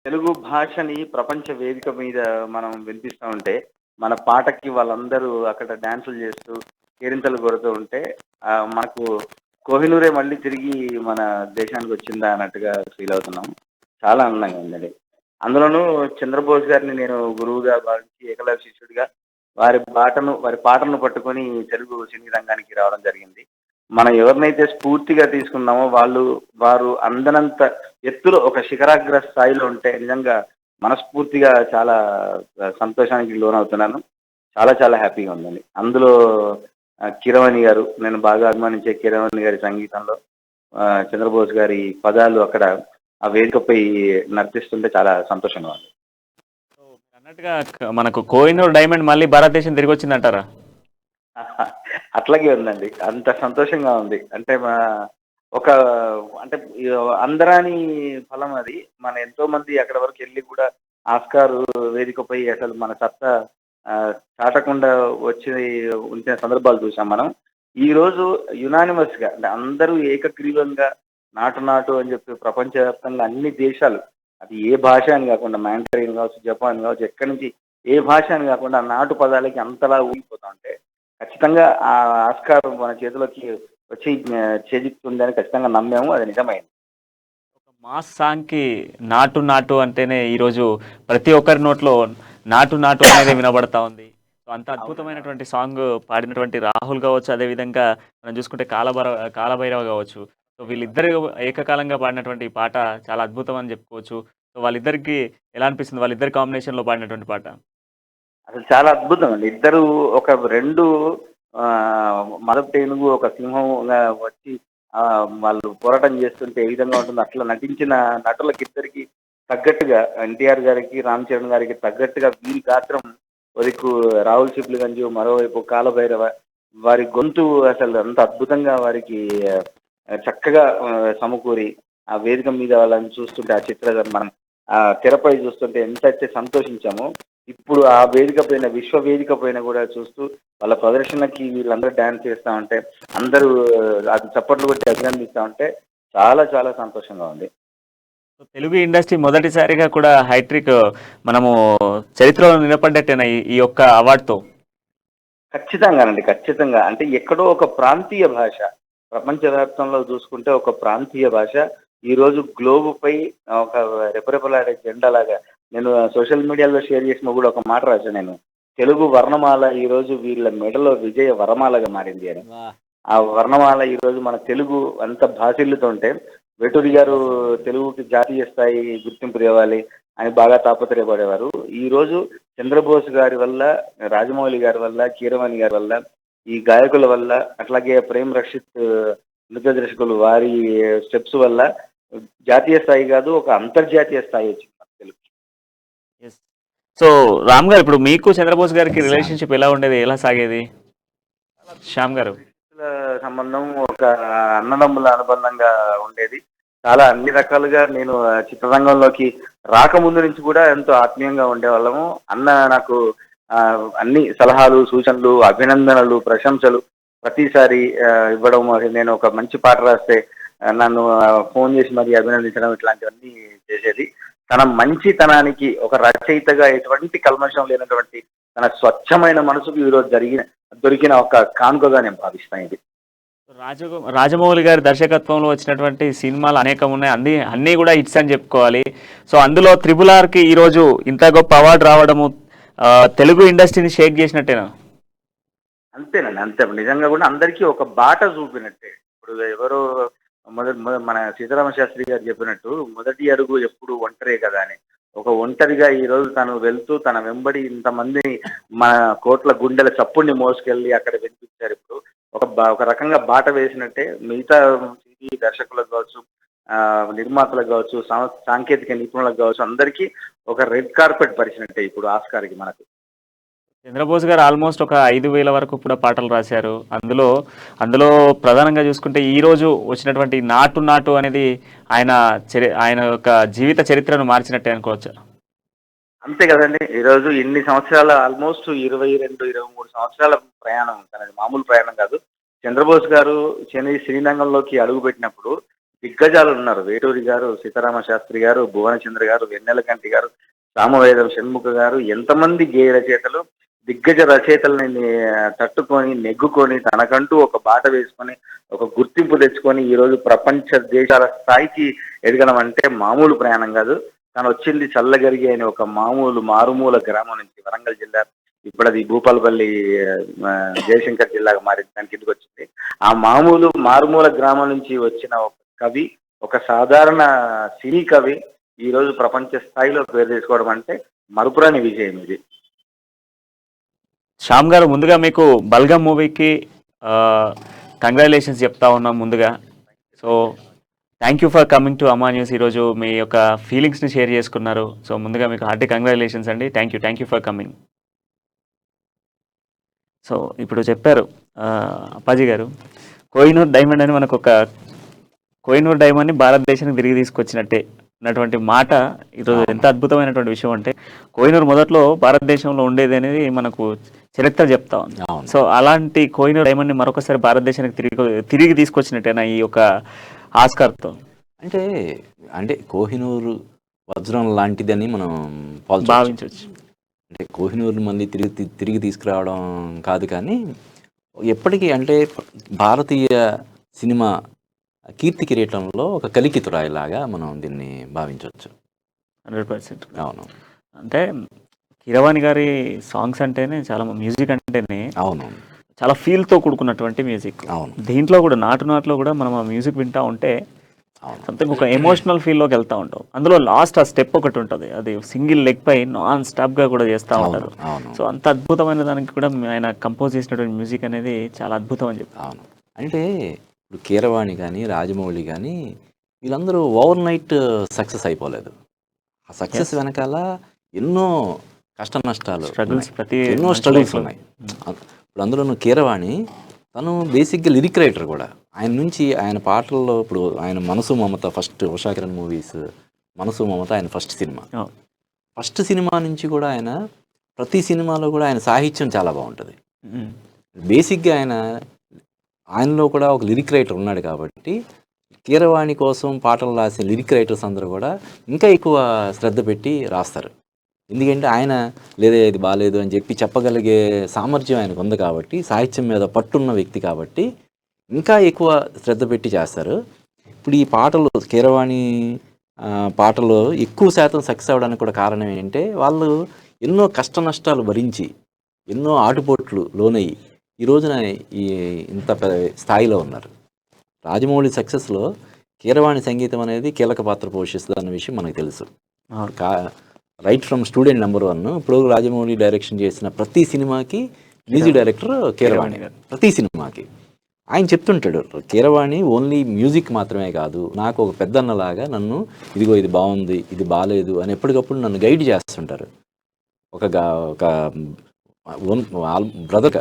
Speaker 4: తెలుగు భాషని ప్రపంచ వేదిక మీద మనం వినిపిస్తూ ఉంటే, మన పాటకి వాళ్ళందరూ అక్కడ డాన్సులు చేస్తూ కేరింతలు కొడుతూ ఉంటే మనకు కోహినూరే మళ్ళీ తిరిగి మన దేశానికి వచ్చిందా అన్నట్టుగా ఫీల్ అవుతున్నాం. చాలా ఆనందంగా ఉందండి. అందులోనూ చంద్రబోస్ గారిని నేను గురువుగా భావించి ఏకలవ్య శిష్యుడిగా వారి పాటను పట్టుకొని తెలుగు సినీ రంగానికి రావడం జరిగింది. మనం ఎవరినైతే స్ఫూర్తిగా తీసుకున్నామో వారు అందనంత ఎత్తులో ఒక శిఖరాగ్ర స్థాయిలో ఉంటే నిజంగా మనస్ఫూర్తిగా చాలా సంతోషానికి లోనవుతున్నాను. చాలా చాలా హ్యాపీగా ఉందండి. అందులో కీరవాణి గారు, నేను బాగా అభిమానించే కీరవాణి గారి సంగీతంలో చంద్రబోస్ గారి పదాలు అక్కడ ఆ వేదికపై నర్తిస్తుంటే చాలా సంతోషంగా ఉంది.
Speaker 1: అన్నట్టుగా మనకు కోహినూర్ డైమండ్ మళ్ళీ భారతదేశం తిరిగి వచ్చిందంటారా?
Speaker 4: అట్లాగే ఉందండి. అంత సంతోషంగా ఉంది. అంటే ఒక అంటే అందరాని ఫలం అది. మన ఎంతో మంది అక్కడ వరకు వెళ్ళి కూడా ఆస్కార్ వేదికపై అసలు మన సత్తా చాటకుండా వచ్చి ఉంచిన సందర్భాలు చూసాం మనం. ఈ రోజు యునానిమస్ గా అంటే అందరూ ఏకగ్రీవంగా నాటు అని చెప్పి ప్రపంచవ్యాప్తంగా అన్ని దేశాలు, అది ఏ భాష అని కాకుండా మాండరిన్ కావచ్చు, జపాన్ కావచ్చు, ఎక్కడి నుంచి ఏ భాష అని కాకుండా నాటు పదాలకి అంతలా ఊగిపోతా ఉంటే ఖచ్చితంగా ఆ ఆస్కార్ మన చేతిలోకి వచ్చి చేజిక్తుందని ఖచ్చితంగా నమ్మాము. అది నిజమైంది.
Speaker 1: ఒక మాస్ సాంగ్కి నాటు నాటు అంటేనే ఈరోజు ప్రతి ఒక్కరి నోట్లో నాటు నాటు అనేది వినబడతా ఉంది. సో అంత అద్భుతమైనటువంటి సాంగ్ పాడినటువంటి రాహుల్ కావచ్చు, అదేవిధంగా మనం చూసుకుంటే కాలభైరవ కావచ్చు. సో వీళ్ళిద్దరు ఏకకాలంగా పాడినటువంటి ఈ పాట చాలా అద్భుతం అని చెప్పుకోవచ్చు. సో వాళ్ళిద్దరికి ఎలా అనిపిస్తుంది, వాళ్ళిద్దరి కాంబినేషన్లో పాడినటువంటి పాట?
Speaker 4: అసలు చాలా అద్భుతం అండి. ఇద్దరు ఒక రెండు మదపు ఏనుగు ఒక సింహంగా వచ్చి వాళ్ళు పోరాటం చేస్తుంటే ఏ విధంగా ఉంటుందో అట్లా నటించిన నటులకి ఇద్దరికి తగ్గట్టుగా ఎన్టీఆర్ గారికి, రామ్ చరణ్ గారికి తగ్గట్టుగా వీరి గాత్రం ఒకదిక్కు రాహుల్ సిప్లిగంజ్, మరోవైపు కాలభైరవ, వారి గొంతు అసలు అంత అద్భుతంగా వారికి చక్కగా సమకూరి ఆ వేదిక మీద వాళ్ళని చూస్తుంటే ఆ చిత్ర మనం ఆ తెరపై చూస్తుంటే ఎంతైతే సంతోషించామో, ఇప్పుడు ఆ వేదిక పైన విశ్వ వేదిక పైన కూడా చూస్తూ వాళ్ళ ప్రదర్శనకి వీళ్ళందరూ డాన్స్ చేస్తా ఉంటే, అందరూ అది చప్పట్లు కొట్టి అభినందిస్తా ఉంటే చాలా చాలా సంతోషంగా ఉంది.
Speaker 1: తెలుగు ఇండస్ట్రీ మొదటిసారిగా కూడా హైట్రిక్ మనము చరిత్రలో నిలబడ్డట్టేనా ఈ యొక్క అవార్డుతో?
Speaker 4: ఖచ్చితంగానండి, ఖచ్చితంగా. అంటే ఎక్కడో ఒక ప్రాంతీయ భాష ప్రపంచవ్యాప్తంలో చూసుకుంటే ఒక ప్రాంతీయ భాష ఈరోజు గ్లోబుపై ఒక రెపరెపలాడే జెండాలాగా, నేను సోషల్ మీడియాలో షేర్ చేసిన కూడా ఒక మాట రాశాను నేను. తెలుగు వర్ణమాల ఈరోజు వీళ్ళ మెడలో విజయ వరమాలగా మారింది అని. ఆ వర్ణమాల ఈరోజు మన తెలుగు అంత భాషిల్లుతుంటే, వేటూరి గారు తెలుగుకి జాతీయ స్థాయి గుర్తింపు తేవాలి అని బాగా తాపత్రయపడేవారు. ఈ రోజు చంద్రబోస్ గారి వల్ల, రాజమౌళి గారి వల్ల, కీరవాణి గారి వల్ల, ఈ గాయకుల వల్ల, అట్లాగే ప్రేమ్ రక్షిత్ నృత్య దర్శకులు వారి స్టెప్స్ వల్ల జాతీయ స్థాయి కాదు, ఒక అంతర్జాతీయ స్థాయి వచ్చింది మన తెలుగు.
Speaker 1: సో రామ్ గారు, ఇప్పుడు మీకు చంద్రబోస్ గారికి రిలేషన్షిప్ ఎలా ఉండేది, ఎలా సాగేది? శ్యామ్ గారు,
Speaker 4: సంబంధం ఒక అన్నదమ్ముల అనుబంధంగా ఉండేది. చాలా అన్ని రకాలుగా నేను చిత్రరంగంలోకి రాకముందు నుంచి కూడా ఎంతో ఆత్మీయంగా ఉండేవాళ్ళము. అన్న నాకు అన్ని సలహాలు, సూచనలు, అభినందనలు, ప్రశంసలు ప్రతిసారి ఇవ్వడం. నేను ఒక మంచి పాట రాస్తే నన్ను ఫోన్ చేసి మరి అభినందించడం, ఇట్లాంటివన్నీ చేసేది. తన మంచితనానికి ఒక రచయితగా ఎటువంటి కల్మషం లేనటువంటి తన స్వచ్ఛమైన మనసుకు ఈరోజు దొరికిన ఒక కానుకగా నేను భావిస్తాను ఇది.
Speaker 1: రాజమౌళి గారి దర్శకత్వంలో వచ్చినటువంటి సినిమాలు అనేకం ఉన్నాయి, అన్నీ కూడా హిట్స్ అని చెప్పుకోవాలి. సో అందులో RRRకి ఈరోజు ఇంత గొప్ప అవార్డు రావడము తెలుగు ఇండస్ట్రీని షేక్ చేసినట్టేనా?
Speaker 4: అంతేనండి, అంతే. నిజంగా కూడా అందరికీ ఒక బాట చూపినట్టే. ఇప్పుడు ఎవరో మన సీతారామ శాస్త్రి గారు చెప్పినట్టు మొదటి అడుగు ఎప్పుడు ఒంటరే కదా అని. ఒక ఒంటరిగా ఈ రోజు తను వెళ్తూ తన వెంబడి ఇంతమంది మన కోట్ల గుండెల చప్పుడిని మోసుకెళ్ళి అక్కడ వినిపించారు. ఇప్పుడు ఒక రకంగా బాట వేసినట్టే మిగతా సినీ దర్శకులకు కావచ్చు, నిర్మాతలకు కావచ్చు, సాంకేతిక నిపుణులకు కావచ్చు, అందరికీ ఒక రెడ్ కార్పెట్ పరిచినట్టే ఇప్పుడు ఆస్కార్కి మనకు.
Speaker 1: చంద్రబోస్ గారు ఆల్మోస్ట్ ఒక 5,000 వరకు కూడా పాటలు రాశారు. అందులో ప్రధానంగా చూసుకుంటే ఈ రోజు వచ్చినటువంటి నాటు నాటు అనేది ఆయన యొక్క జీవిత చరిత్రను మార్చినట్టే అనుకోవచ్చు.
Speaker 4: అంతే కదండి. ఈరోజు ఇన్ని సంవత్సరాల ఆల్మోస్ట్ 22-23 సంవత్సరాల ప్రయాణం తనది మామూలు ప్రయాణం కాదు. చంద్రబోస్ గారు శ్రీరంగంలోకి అడుగుపెట్టినప్పుడు దిగ్గజాలు ఉన్నారు. వేటూరి గారు, సీతారామ శాస్త్రి గారు, భువనచంద్ర గారు, వెన్నెలకంటి గారు, సామవేదం షణ్ముఖ గారు, ఎంతమంది గేయ రచయితలు దిగ్గజ రచయితలని తట్టుకొని నెగ్గుకొని తనకంటూ ఒక బాట వేసుకొని ఒక గుర్తింపు తెచ్చుకొని ఈరోజు ప్రపంచ దేశాల స్థాయికి ఎదగడం అంటే మామూలు ప్రయాణం కాదు. తను వచ్చింది చల్లగరిగి అనే ఒక మారుమూల గ్రామం నుంచి, వరంగల్ జిల్లా, ఇప్పుడు అది భూపాలపల్లి జయశంకర్ జిల్లాగా మారింది, దాని కిందకి వచ్చింది. ఆ మారుమూల గ్రామం నుంచి వచ్చిన ఒక కవి, ఒక సాధారణ సినీ కవి ఈరోజు ప్రపంచ స్థాయిలో పేరు తెచ్చుకోవడం అంటే మరుపురాని విజయం ఇది.
Speaker 1: శ్యామ్ గారు, ముందుగా మీకు బల్గం మూవీకి కంగ్రాచులేషన్స్ చెప్తా ఉన్నాం ముందుగా. So thank you for coming to అమ్మా న్యూస్. ఈరోజు మీ యొక్క ఫీలింగ్స్ని షేర్ చేసుకున్నారు. సో ముందుగా మీకు హార్టీ కంగ్రాచులేషన్స్ అండి. Thank you for coming. So ఇప్పుడు చెప్పారు అప్పాజీ గారు, కోహినూర్ డైమండ్ అని మనకు కోహినూర్ డైమండ్ని భారతదేశానికి తిరిగి తీసుకొచ్చినట్టే అన్నటువంటి మాట ఈరోజు ఎంత అద్భుతమైనటువంటి విషయం అంటే, కోహినూర్ మొదట్లో భారతదేశంలో ఉండేది అనేది మనకు చరిత్ర చెప్తా ఉంది. సో అలాంటి కోహినూర్ డైమండ్ని మరొకసారి భారతదేశానికి తిరిగి తీసుకొచ్చినట్టేనా ఈ యొక్క ఆస్కార్తో?
Speaker 2: అంటే కోహినూరు వజ్రం లాంటిదని మనం
Speaker 1: భావించవచ్చు.
Speaker 2: అంటే కోహినూరు మళ్ళీ తిరిగి తీసుకురావడం కాదు, కానీ ఎప్పటికీ అంటే భారతీయ సినిమా కీర్తి కిరీటంలో ఒక కలికితురాయిలాగా మనం దీన్ని భావించవచ్చు.
Speaker 1: 100%.
Speaker 2: అవును.
Speaker 1: అంటే కీరవాణి గారి సాంగ్స్ అంటేనే చాలా, మ్యూజిక్ అంటేనే
Speaker 2: అవును,
Speaker 1: చాలా ఫీల్తో కూడుకున్నటువంటి మ్యూజిక్.
Speaker 2: అవును.
Speaker 1: దీంట్లో కూడా నాటులో కూడా మనం ఆ మ్యూజిక్ వింటూ ఉంటే సంథింగ్ ఒక ఎమోషనల్ ఫీల్లోకి వెళ్తూ ఉంటాం. అందులో లాస్ట్ ఆ స్టెప్ ఒకటి ఉంటుంది, అది సింగిల్ లెగ్ పై నాన్ స్టాప్గా కూడా చేస్తూ ఉంటారు. సో అంత అద్భుతమైన దానికి కూడా ఆయన కంపోజ్ చేసినటువంటి మ్యూజిక్ అనేది చాలా అద్భుతం అని చెప్పి.
Speaker 2: అవును. అంటే ఇప్పుడు కీరవాణి కానీ రాజమౌళి కానీ వీళ్ళందరూ ఓవర్ నైట్ సక్సెస్ అయిపోలేదు. ఆ సక్సెస్ వెనకాల ఎన్నో కష్ట నష్టాలు, ఎన్నో స్ట్రగుల్స్ ఉన్నాయి. ఇప్పుడు అందులోనూ కీరవాణి తను బేసిక్గా లిరిక్ రైటర్ కూడా. ఆయన పాటల్లో ఇప్పుడు ఆయన మనసు మమత, ఫస్ట్ ఉషాకిరణ్ మూవీస్ మనసు మమత ఆయన ఫస్ట్ సినిమా నుంచి కూడా ఆయన ప్రతి సినిమాలో కూడా ఆయన సాహిత్యం చాలా బాగుంటుంది. బేసిక్గా ఆయనలో కూడా ఒక లిరిక్ రైటర్ ఉన్నాడు కాబట్టి కీరవాణి కోసం పాటలు రాసే లిరిక్ రైటర్స్ అందరూ కూడా ఇంకా ఎక్కువ శ్రద్ధ పెట్టి రాస్తారు. ఎందుకంటే ఆయన లేదా ఇది బాగాలేదు అని చెప్పి చెప్పగలిగే సామర్థ్యం ఆయనకు ఉంది కాబట్టి, సాహిత్యం మీద పట్టున్న వ్యక్తి కాబట్టి ఇంకా ఎక్కువ శ్రద్ధ పెట్టి చేస్తారు. ఇప్పుడు ఈ పాటలు కీరవాణి పాటలు ఎక్కువ శాతం సక్సెస్ అవ్వడానికి కూడా కారణం ఏంటంటే వాళ్ళు ఎన్నో కష్ట నష్టాలు భరించి ఎన్నో ఆటుపోట్లు లోనయ్యి ఈ రోజున ఇంత స్థాయిలో ఉన్నారు. రాజమౌళి సక్సెస్లో కీరవాణి సంగీతం అనేది కీలక పాత్ర పోషిస్తుంది అన్న విషయం మనకు తెలుసు. రైట్ ఫ్రమ్ స్టూడెంట్ నెంబర్ 1 ఇప్పుడు రాజమౌళి డైరెక్షన్ చేసిన ప్రతి సినిమాకి మ్యూజిక్ డైరెక్టర్ కీరవాణి. ప్రతి సినిమాకి ఆయన చెప్తుంటాడు, కీరవాణి ఓన్లీ మ్యూజిక్ మాత్రమే కాదు, నాకు ఒక పెద్దన్నలాగా నన్ను ఇదిగో ఇది బాగుంది ఇది బాగాలేదు అని ఎప్పటికప్పుడు నన్ను గైడ్ చేస్తుంటారు. ఒక బ్రదర్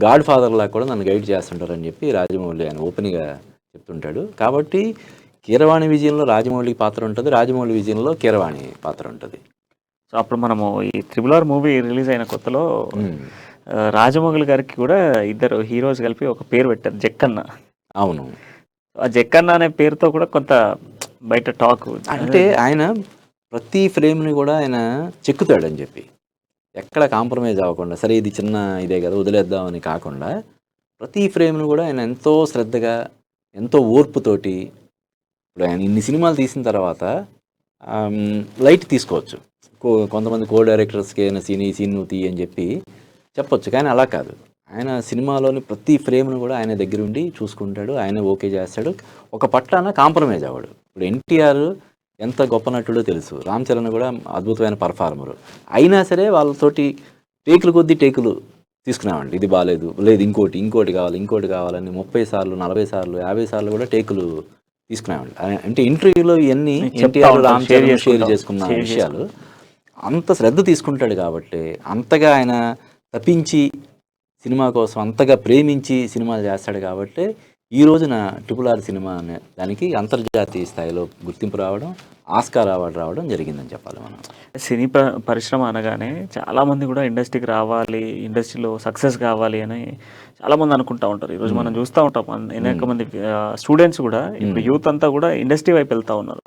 Speaker 2: గాడ్ ఫాదర్ లాగా కూడా నన్ను గైడ్ చేస్తుంటారు అని చెప్పి రాజమౌళి ఆయన ఓపెన్గా చెప్తుంటాడు. కాబట్టి కీరవాణి విజయంలో రాజమౌళి పాత్ర ఉంటుంది, రాజమౌళి విజయంలో కీరవాణి పాత్ర ఉంటుంది.
Speaker 1: సో అప్పుడు మనము ఈ RRR మూవీ రిలీజ్ అయిన కొత్తలో రాజమౌళి గారికి కూడా ఇద్దరు హీరోస్ కలిపి ఒక పేరు పెట్టారు, జక్కన్న.
Speaker 2: అవును.
Speaker 1: ఆ జక్కన్న అనే పేరుతో కూడా కొంత బయట టాక్.
Speaker 2: అంటే ఆయన ప్రతి ఫ్రేమ్ని కూడా ఆయన చెక్కుతాడని చెప్పి ఎక్కడ కాంప్రమైజ్ అవ్వకుండా, సరే ఇది చిన్న ఇదే కదా వదిలేద్దామని కాకుండా ప్రతి ఫ్రేమ్ను కూడా ఆయన ఎంతో శ్రద్ధగా, ఎంతో ఓర్పుతోటి, ఇప్పుడు ఆయన ఇన్ని సినిమాలు తీసిన తర్వాత లైట్ తీసుకోవచ్చు. కొంతమంది కో డైరెక్టర్స్కి అయినా ఈ సీన్ నువ్వు తీ అని చెప్పి చెప్పొచ్చు, కానీ అలా కాదు. ఆయన సినిమాలోని ప్రతి ఫ్రేమ్ను కూడా ఆయన దగ్గరుండి చూసుకుంటాడు, ఆయన ఓకే చేస్తాడు. ఒక పట్టాన కాంప్రమైజ్ అవ్వడు. ఇప్పుడు ఎన్టీఆర్ ఎంత గొప్ప నటుడో తెలుసు, రామ్ చరణ్ కూడా అద్భుతమైన పర్ఫార్మరు. అయినా సరే వాళ్ళతోటి టేకులు కొద్దీ టేకులు తీసుకున్నామండి. ఇది బాగాలేదు, లేదు ఇంకోటి కావాలని 30 సార్లు, 40 సార్లు, 50 సార్లు కూడా టేకులు తీసుకున్నామండి. అంటే ఇంటర్వ్యూలో ఇవన్నీ ఎన్టీఆర్ రామ్ చరణ్ షేర్ చేసుకున్న విషయాలు అంత శ్రద్ధ తీసుకుంటాడు కాబట్టి, అంతగా ఆయన తప్పించి సినిమా కోసం అంతగా ప్రేమించి సినిమాలు చేస్తాడు కాబట్టి ఈ రోజున RRR సినిమా అనే దానికి అంతర్జాతీయ స్థాయిలో గుర్తింపు రావడం, ఆస్కార్ అవార్డు రావడం జరిగిందని చెప్పాలి మనం.
Speaker 1: సినీ పరిశ్రమ అనగానే చాలామంది కూడా ఇండస్ట్రీకి రావాలి, ఇండస్ట్రీలో సక్సెస్ కావాలి అని చాలామంది అనుకుంటా ఉంటారు. ఈరోజు మనం చూస్తూ ఉంటాం అనేక మంది స్టూడెంట్స్ కూడా ఇప్పుడు యూత్ అంతా కూడా ఇండస్ట్రీ వైపు వెళ్తూ ఉన్నారు.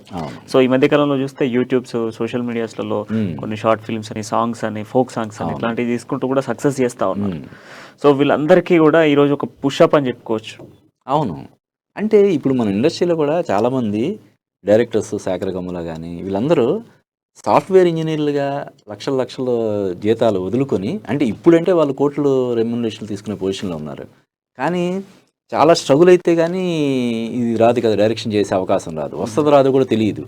Speaker 1: సో ఈ మధ్య కాలంలో చూస్తే యూట్యూబ్స్, సోషల్ మీడియాస్లలో కొన్ని షార్ట్ ఫిల్మ్స్ అని, సాంగ్స్ అని, ఫోక్ సాంగ్స్ అని ఇట్లాంటివి తీసుకుంటూ కూడా సక్సెస్ చేస్తూ ఉన్నారు. సో వీళ్ళందరికీ కూడా ఈరోజు ఒక పుషప్ అని చెప్పుకోవచ్చు.
Speaker 2: అవును, అంటే ఇప్పుడు మన ఇండస్ట్రీలో కూడా చాలామంది డైరెక్టర్స్, శేఖర్ కమ్ముల కానీ వీళ్ళందరూ సాఫ్ట్వేర్ ఇంజనీర్లుగా లక్షల జీతాలు వదులుకొని, అంటే ఇప్పుడంటే వాళ్ళు కోట్లు రెమ్యునరేషన్లు తీసుకునే పొజిషన్లో ఉన్నారు. కానీ చాలా స్ట్రగుల్ అయితే కానీ ఇది రాదు కదా, డైరెక్షన్ చేసే అవకాశం రాదు, వస్తుందో రాదో కూడా తెలియదు.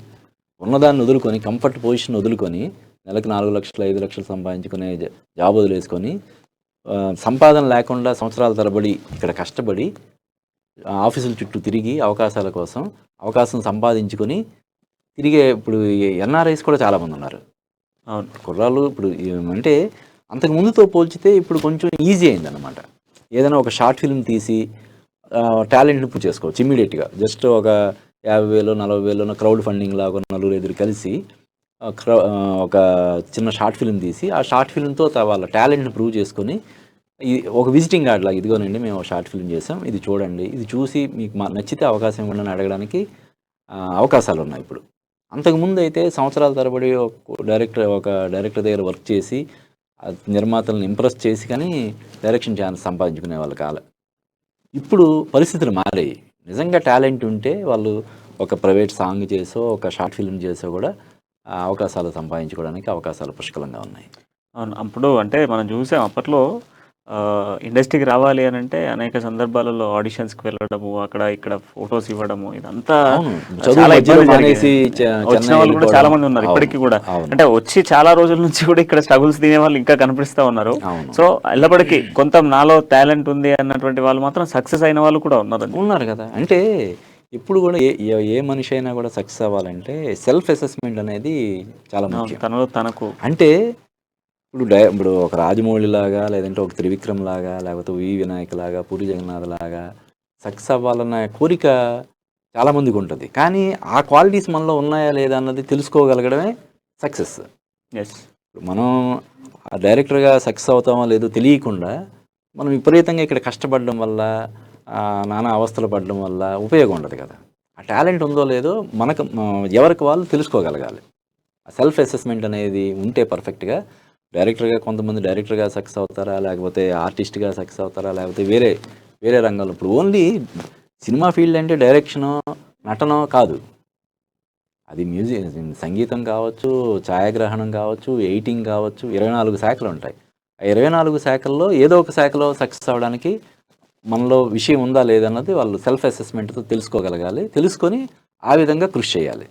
Speaker 2: ఉన్నదాన్ని వదులుకొని, కంఫర్ట్ పొజిషన్ వదులుకొని, నెలకు 4 లక్షలు 5 లక్షలు సంపాదించుకునే జాబ్ వదిలేసుకొని, సంపాదన లేకుండా సంవత్సరాల తరబడి ఇక్కడ కష్టపడి ఆఫీసుల చుట్టూ తిరిగి అవకాశాల కోసం అవకాశం సంపాదించుకొని తిరిగే ఇప్పుడు ఎన్ఆర్ఐస్ కూడా చాలామంది ఉన్నారు.
Speaker 1: అవును,
Speaker 2: కుర్రాళ్ళు ఇప్పుడు అంటే అంతకు ముందుతో పోల్చితే ఇప్పుడు కొంచెం ఈజీ అయిందన్నమాట. ఏదైనా ఒక షార్ట్ ఫిల్మ్ తీసి టాలెంట్ని ప్రూవ్ చేసుకోవచ్చు ఇమీడియట్గా. జస్ట్ ఒక 50,000 40,000 క్రౌడ్ ఫండింగ్ లాగా 4-5 కలిసి ఒక చిన్న షార్ట్ ఫిల్మ్ తీసి ఆ షార్ట్ ఫిల్మ్తో వాళ్ళ టాలెంట్ని ప్రూవ్ చేసుకొని ఒక విజిటింగ్ కార్డ్ లాగా, ఇదిగోనండి మేము షార్ట్ ఫిల్మ్ చేసాం, ఇది చూడండి, ఇది చూసి మీకు నచ్చితే అవకాశం ఇవ్వండి అడగడానికి అవకాశాలు ఉన్నాయి ఇప్పుడు. అంతకుముందు అయితే సంవత్సరాల తరబడి ఒక డైరెక్టర్ దగ్గర వర్క్ చేసి నిర్మాతలను ఇంప్రెస్ చేసి కానీ డైరెక్షన్ ఛాన్స్ సంపాదించుకునే వాళ్ళు కాలే. ఇప్పుడు పరిస్థితులు మారాయి. నిజంగా టాలెంట్ ఉంటే వాళ్ళు ఒక ప్రైవేట్ సాంగ్ చేసో, ఒక షార్ట్ ఫిల్మ్ చేసో కూడా అవకాశాలు సంపాదించుకోవడానికి అవకాశాలు పుష్కలంగా ఉన్నాయి.
Speaker 1: అవును, అప్పుడు అంటే మనం చూసాం అప్పట్లో ఇండస్ట్రీకి రావాలి అని అంటే అనేక సందర్భాలలో ఆడిషన్స్కి వెళ్ళడము, అక్కడ ఇక్కడ ఫొటోస్ ఇవ్వడము, ఇదంతా చాలా ఇబ్బంది జరిగేది. వచ్చిన వాళ్ళు కూడా చాలా మంది ఉన్నారు ఇప్పటికీ కూడా. అంటే వచ్చి చాలా రోజుల నుంచి కూడా ఇక్కడ స్ట్రగుల్స్ తినే వాళ్ళు ఇంకా కనిపిస్తూ ఉన్నారు. సో ఎల్లప్పటికీ కొంత నాలో టాలెంట్ ఉంది అన్నటువంటి వాళ్ళు మాత్రం సక్సెస్ అయిన వాళ్ళు కూడా ఉన్నారు
Speaker 2: కదా. అంటే ఇప్పుడు కూడా ఏ మనిషి అయినా కూడా సక్సెస్ అవ్వాలంటే సెల్ఫ్ అసెస్మెంట్ అనేది చాలా ముఖ్యం.
Speaker 1: తనలో తనకు అంటే
Speaker 2: ఇప్పుడు ఒక రాజమౌళి లాగా, లేదంటే ఒక త్రివిక్రమ్ లాగా, లేకపోతే వి వినాయక్ లాగా, పూరి జగన్నాథ్ లాగా సక్సెస్ అవ్వాలన్న కోరిక చాలామందికి ఉంటుంది. కానీ ఆ క్వాలిటీస్ మనలో ఉన్నాయా లేదా అన్నది తెలుసుకోగలగడమే సక్సెస్. మనం ఆ డైరెక్టర్గా సక్సెస్ అవుతామో లేదో తెలియకుండా మనం విపరీతంగా ఇక్కడ కష్టపడడం వల్ల, నానా అవస్థలు పడడం వల్ల ఉపయోగం ఉండదు కదా. ఆ టాలెంట్ ఉందో లేదో మనకు ఎవరికి వాళ్ళు తెలుసుకోగలగాలి. ఆ సెల్ఫ్ అసెస్మెంట్ అనేది ఉంటే పర్ఫెక్ట్గా డైరెక్టర్గా, కొంతమంది డైరెక్టర్గా సక్సెస్ అవుతారా, లేకపోతే ఆర్టిస్ట్గా సక్సెస్ అవుతారా, లేకపోతే వేరే రంగంలో. ఇప్పుడు ఓన్లీ సినిమా ఫీల్డ్ అంటే డైరెక్షనో నటనో కాదు, అది మ్యూజిక్, సంగీతం కావచ్చు, ఛాయాగ్రహణం కావచ్చు, ఎడిటింగ్ కావచ్చు, 24 శాఖలు ఉంటాయి. ఆ 24 శాఖల్లో ఏదో ఒక శాఖలో సక్సెస్ అవ్వడానికి మనలో విషయం ఉందా లేదన్నది వాళ్ళు సెల్ఫ్ అసెస్మెంట్తో తెలుసుకోగలగాలి. తెలుసుకొని ఆ విధంగా కృషి చేయాలి.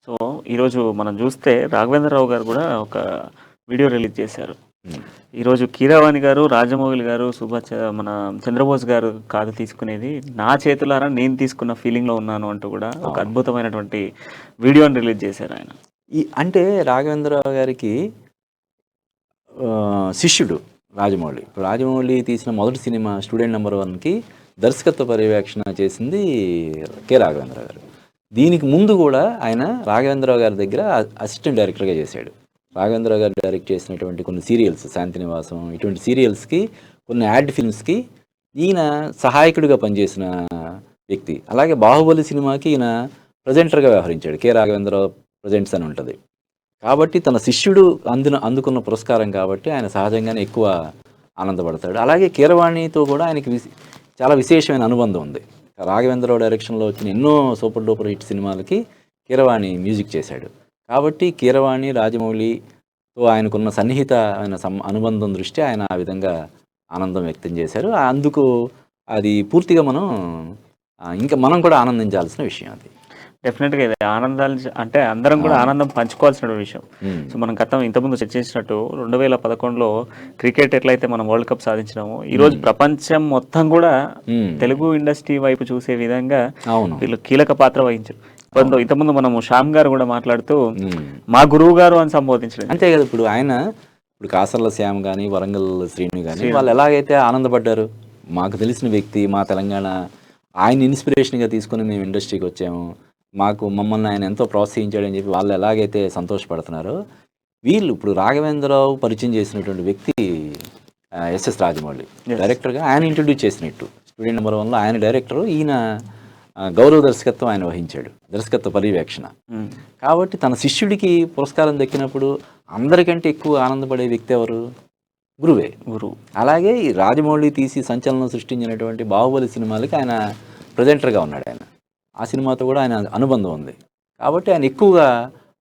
Speaker 1: సో ఈరోజు మనం చూస్తే రాఘవేంద్రరావు గారు కూడా ఒక వీడియో రిలీజ్ చేశారు. ఈరోజు కీరవాణి గారు, రాజమౌళి గారు, మన చంద్రబోస్ గారు కాదు తీసుకునేది, నా చేతులారా నేను తీసుకున్న ఫీలింగ్లో ఉన్నాను అంటూ కూడా ఒక అద్భుతమైనటువంటి వీడియోని రిలీజ్ చేశారు ఆయన.
Speaker 2: అంటే రాఘవేంద్రరావు గారికి శిష్యుడు రాజమౌళి. ఇప్పుడు రాజమౌళి తీసిన మొదటి సినిమా స్టూడెంట్ నెంబర్ 1కి దర్శకత్వ పర్యవేక్షణ చేసింది కె రాఘవేంద్రరావు గారు. దీనికి ముందు కూడా ఆయన రాఘవేంద్రరావు గారి దగ్గర అసిస్టెంట్ డైరెక్టర్గా చేశాడు. రాఘవేంద్రరావు గారు డైరెక్ట్ చేసినటువంటి కొన్ని సీరియల్స్, శాంతినివాసం, ఇటువంటి సీరియల్స్కి, కొన్ని యాడ్ ఫిల్మ్స్కి ఈయన సహాయకుడిగా పనిచేసిన వ్యక్తి. అలాగే బాహుబలి సినిమాకి ఈయన ప్రజెంటర్గా వ్యవహరించాడు. కె రాఘవేంద్రరావు ప్రజెంట్స్ అని ఉంటుంది. కాబట్టి తన శిష్యుడు అందుకున్న పురస్కారం కాబట్టి ఆయన సహజంగానే ఎక్కువ ఆనందపడతాడు. అలాగే కీరవాణితో కూడా ఆయనకి చాలా విశేషమైన అనుబంధం ఉంది. రాఘవేంద్రరావు డైరెక్షన్లో వచ్చిన ఎన్నో సూపర్ డూపర్ హిట్ సినిమాలకి కీరవాణి మ్యూజిక్ చేశాడు. కాబట్టి కీరవాణి, రాజమౌళితో ఆయనకున్న సన్నిహితమైన అనుబంధం దృష్ట్యా ఆయన ఆ విధంగా ఆనందం వ్యక్తం చేశారు. అందుకు అది పూర్తిగా ఇంకా మనం కూడా ఆనందించాల్సిన విషయం అది.
Speaker 1: డెఫినెట్గా ఇది ఆనందాలు అంటే అందరం కూడా ఆనందం పంచుకోవాల్సిన విషయం. సో మనం ఇంతకుముందు చర్చించినట్టు 2011లో క్రికెట్ ఎట్లయితే మనం వరల్డ్ కప్ సాధించినామో ఈరోజు ప్రపంచం మొత్తం కూడా తెలుగు ఇండస్ట్రీ వైపు చూసే విధంగా వీళ్ళు కీలక పాత్ర వహించారు. ఇంతకుముందు మనము శ్యామ్ గారు కూడా మాట్లాడుతూ మా గురువు గారు అని సంబోధించడం.
Speaker 2: అంతే కదా, ఇప్పుడు కాసర్ల శ్యామ్ కానీ వరంగల్ శ్రీను కానీ వాళ్ళు ఎలాగైతే ఆనందపడ్డారు, మాకు తెలిసిన వ్యక్తి మా తెలంగాణ, ఆయన ఇన్స్పిరేషన్గా తీసుకుని మేము ఇండస్ట్రీకి వచ్చాము, మమ్మల్ని ఆయన ఎంతో ప్రోత్సహించాడని చెప్పి వాళ్ళు ఎలాగైతే సంతోషపడుతున్నారో, వీళ్ళు ఇప్పుడు రాఘవేంద్రరావు పరిచయం చేసినటువంటి వ్యక్తి ఎస్ఎస్ రాజమౌళి డైరెక్టర్గా ఆయన ఇంట్రడ్యూస్ చేసినట్టు స్టూడెంట్ నెంబర్ 1లో ఆయన డైరెక్టరు, ఈయన గౌరవ దర్శకత్వం ఆయన వహించాడు, దర్శకత్వ పర్యవేక్షణ. కాబట్టి తన శిష్యుడికి పురస్కారం దక్కినప్పుడు అందరికంటే ఎక్కువ ఆనందపడే వ్యక్తి ఎవరు? గురువు. అలాగే ఈ రాజమౌళి తీసి సంచలనం సృష్టించినటువంటి బాహుబలి సినిమాలకి ఆయన ప్రజెంటర్గా ఉన్నాడు. ఆయన ఆ సినిమాతో కూడా ఆయన అనుబంధం ఉంది. కాబట్టి ఆయన ఎక్కువగా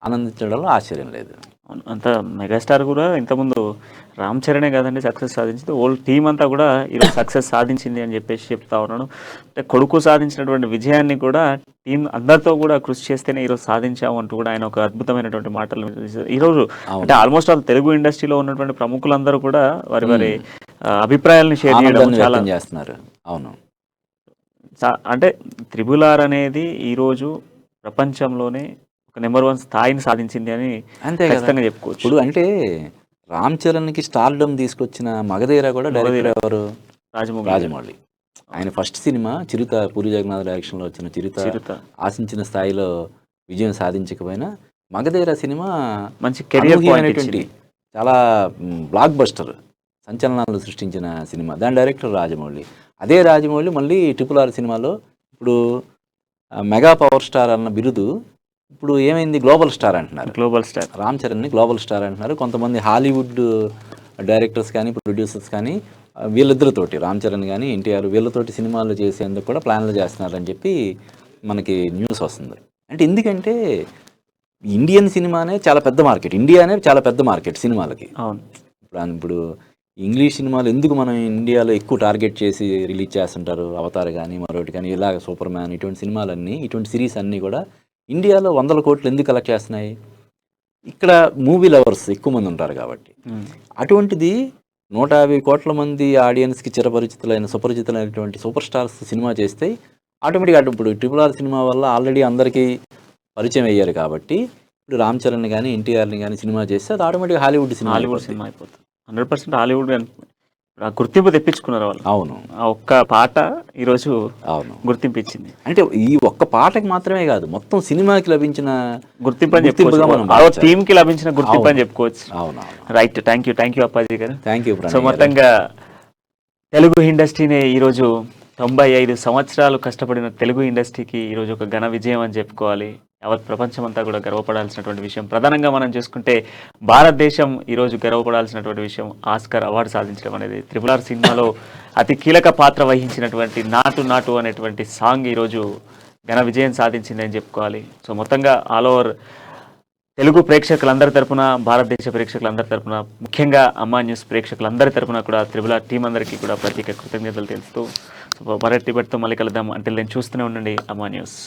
Speaker 2: ఆనందించడంలో ఆశ్చర్యం లేదు.
Speaker 1: అంత మెగాస్టార్ కూడా ఇంతకుముందు రామ్ చరణే కదండి సక్సెస్ సాధించింది, ఓల్ టీం అంతా కూడా ఈరోజు సక్సెస్ సాధించింది అని చెప్పేసి చెప్తా ఉన్నాను. అంటే కొడుకు సాధించినటువంటి విజయాన్ని కూడా టీం అందరితో కూడా కృషి చేస్తేనే ఈరోజు సాధించాము అంటూ కూడా ఆయన ఒక అద్భుతమైనటువంటి మాటలు ఈరోజు అంటే ఆల్మోస్ట్ ఆల్ తెలుగు ఇండస్ట్రీలో ఉన్నటువంటి ప్రముఖులందరూ కూడా వారి అభిప్రాయాలను షేర్ చేయడం చాలా
Speaker 2: చేస్తున్నారు. అవును,
Speaker 1: అంటే RRR అనేది ఈరోజు ప్రపంచంలోనే ఒక నెంబర్ 1 స్థాయిని సాధించింది అని ఖచ్చితంగా చెప్పుకోవచ్చు.
Speaker 2: ఇప్పుడు అంటే రామ్ చరణ్కి స్టార్డమ్ తీసుకొచ్చిన మగధీర కూడా డైరెక్టర్ ఎవరు? రాజమౌళి. ఆయన ఫస్ట్ సినిమా చిరుత, పూరి జగన్నాథ్ డైరెక్షన్లో వచ్చిన చిరుత ఆశించిన స్థాయిలో విజయం సాధించకపోయినా మగధీర సినిమా
Speaker 1: మంచి కెరియర్
Speaker 2: అనేటువంటి చాలా బ్లాక్ బస్టర్ సంచలనాలు సృష్టించిన సినిమా. దాని డైరెక్టర్ రాజమౌళి. అదే రాజమౌళి మళ్ళీ RRR సినిమాలో ఇప్పుడు మెగా పవర్ స్టార్ అన్న బిరుదు ఇప్పుడు ఏమైంది, గ్లోబల్ స్టార్ అంటున్నారు.
Speaker 1: గ్లోబల్ స్టార్
Speaker 2: రామ్ చరణ్ని గ్లోబల్ స్టార్ అంటున్నారు. కొంతమంది హాలీవుడ్ డైరెక్టర్స్ కానీ ప్రొడ్యూసర్స్ కానీ వీళ్ళిద్దరితోటి రామ్ చరణ్ కానీ ఎన్టీఆర్ వీళ్ళతోటి సినిమాలు చేసేందుకు కూడా ప్లాన్లు చేస్తున్నారని చెప్పి మనకి న్యూస్ వస్తుంది. అంటే ఎందుకంటే ఇండియన్ సినిమానే చాలా పెద్ద మార్కెట్, ఇండియానే చాలా పెద్ద మార్కెట్ సినిమాలకి.
Speaker 1: అవును,
Speaker 2: ఇప్పుడు ఇంగ్లీష్ సినిమాలు ఎందుకు మనం ఇండియాలో ఎక్కువ టార్గెట్ చేసి రిలీజ్ చేస్తుంటారు, అవతార్ కానీ మరొకటి కానీ ఇలాగ సూపర్ మ్యాన్ ఇటువంటి సినిమాలన్నీ, ఇటువంటి సిరీస్ అన్నీ కూడా ఇండియాలో 100 కోట్లు ఎందుకు కలెక్ట్ చేస్తున్నాయి? ఇక్కడ మూవీ లవర్స్ ఎక్కువ మంది ఉంటారు కాబట్టి. అటువంటిది 150 కోట్ల మంది ఆడియన్స్కి సుపరిచితులైనటువంటి సూపర్ స్టార్స్ సినిమా చేస్తే ఆటోమేటిక్గా ఇప్పుడు RRR సినిమా వల్ల ఆల్రెడీ అందరికీ పరిచయం అయ్యారు కాబట్టి ఇప్పుడు రామ్ చరణ్ కానీ ఎన్టీఆర్ని కానీ సినిమా చేస్తే అది ఆటోమేటిక్గా హాలీవుడ్ సినిమా
Speaker 1: అయిపోతుంది. 100% హాలీవుడ్ గుర్తింపు తెప్పించుకున్నారు వాళ్ళు.
Speaker 2: అవును,
Speaker 1: ఆ ఒక్క పాట ఈరోజు గుర్తింపు ఇచ్చింది.
Speaker 2: అంటే ఈ ఒక్క పాటకి మాత్రమే కాదు, మొత్తం సినిమాకి లభించిన
Speaker 1: గుర్తింపు అని చెప్పుకోవచ్చు, టీమ్ కి లభించిన గుర్తింపు అని చెప్పుకోవచ్చు.
Speaker 2: అవును,
Speaker 1: రైట్. థ్యాంక్ యూ అప్పాజీ గారు.
Speaker 2: Thank you.
Speaker 1: సో మొత్తంగా తెలుగు ఇండస్ట్రీనే ఈరోజు 95 సంవత్సరాలు కష్టపడిన తెలుగు ఇండస్ట్రీకి ఈరోజు ఒక ఘన విజయం అని చెప్పుకోవాలి. యావత్ ప్రపంచం అంతా కూడా గర్వపడాల్సినటువంటి విషయం. ప్రధానంగా మనం చూసుకుంటే భారతదేశం ఈరోజు గర్వపడాల్సినటువంటి విషయం ఆస్కార్ అవార్డు సాధించడం అనేది. RRR సినిమాలో అతి కీలక పాత్ర వహించినటువంటి నాటు అనేటువంటి సాంగ్ ఈరోజు ఘన విజయం సాధించింది అని చెప్పుకోవాలి. సో మొత్తంగా ఆల్ ఓవర్ తెలుగు ప్రేక్షకులందరి తరపున, భారతదేశ ప్రేక్షకులందరి తరపున, ముఖ్యంగా అమ్మా న్యూస్ ప్రేక్షకులందరి తరపున కూడా RRR టీం అందరికీ కూడా ప్రత్యేక కృతజ్ఞతలు తెలుస్తూ మరొక డిబేట్తో మళ్ళీ కలుద్దాం. అంటే నేను చూస్తూనే ఉండండి అమ్మా న్యూస్.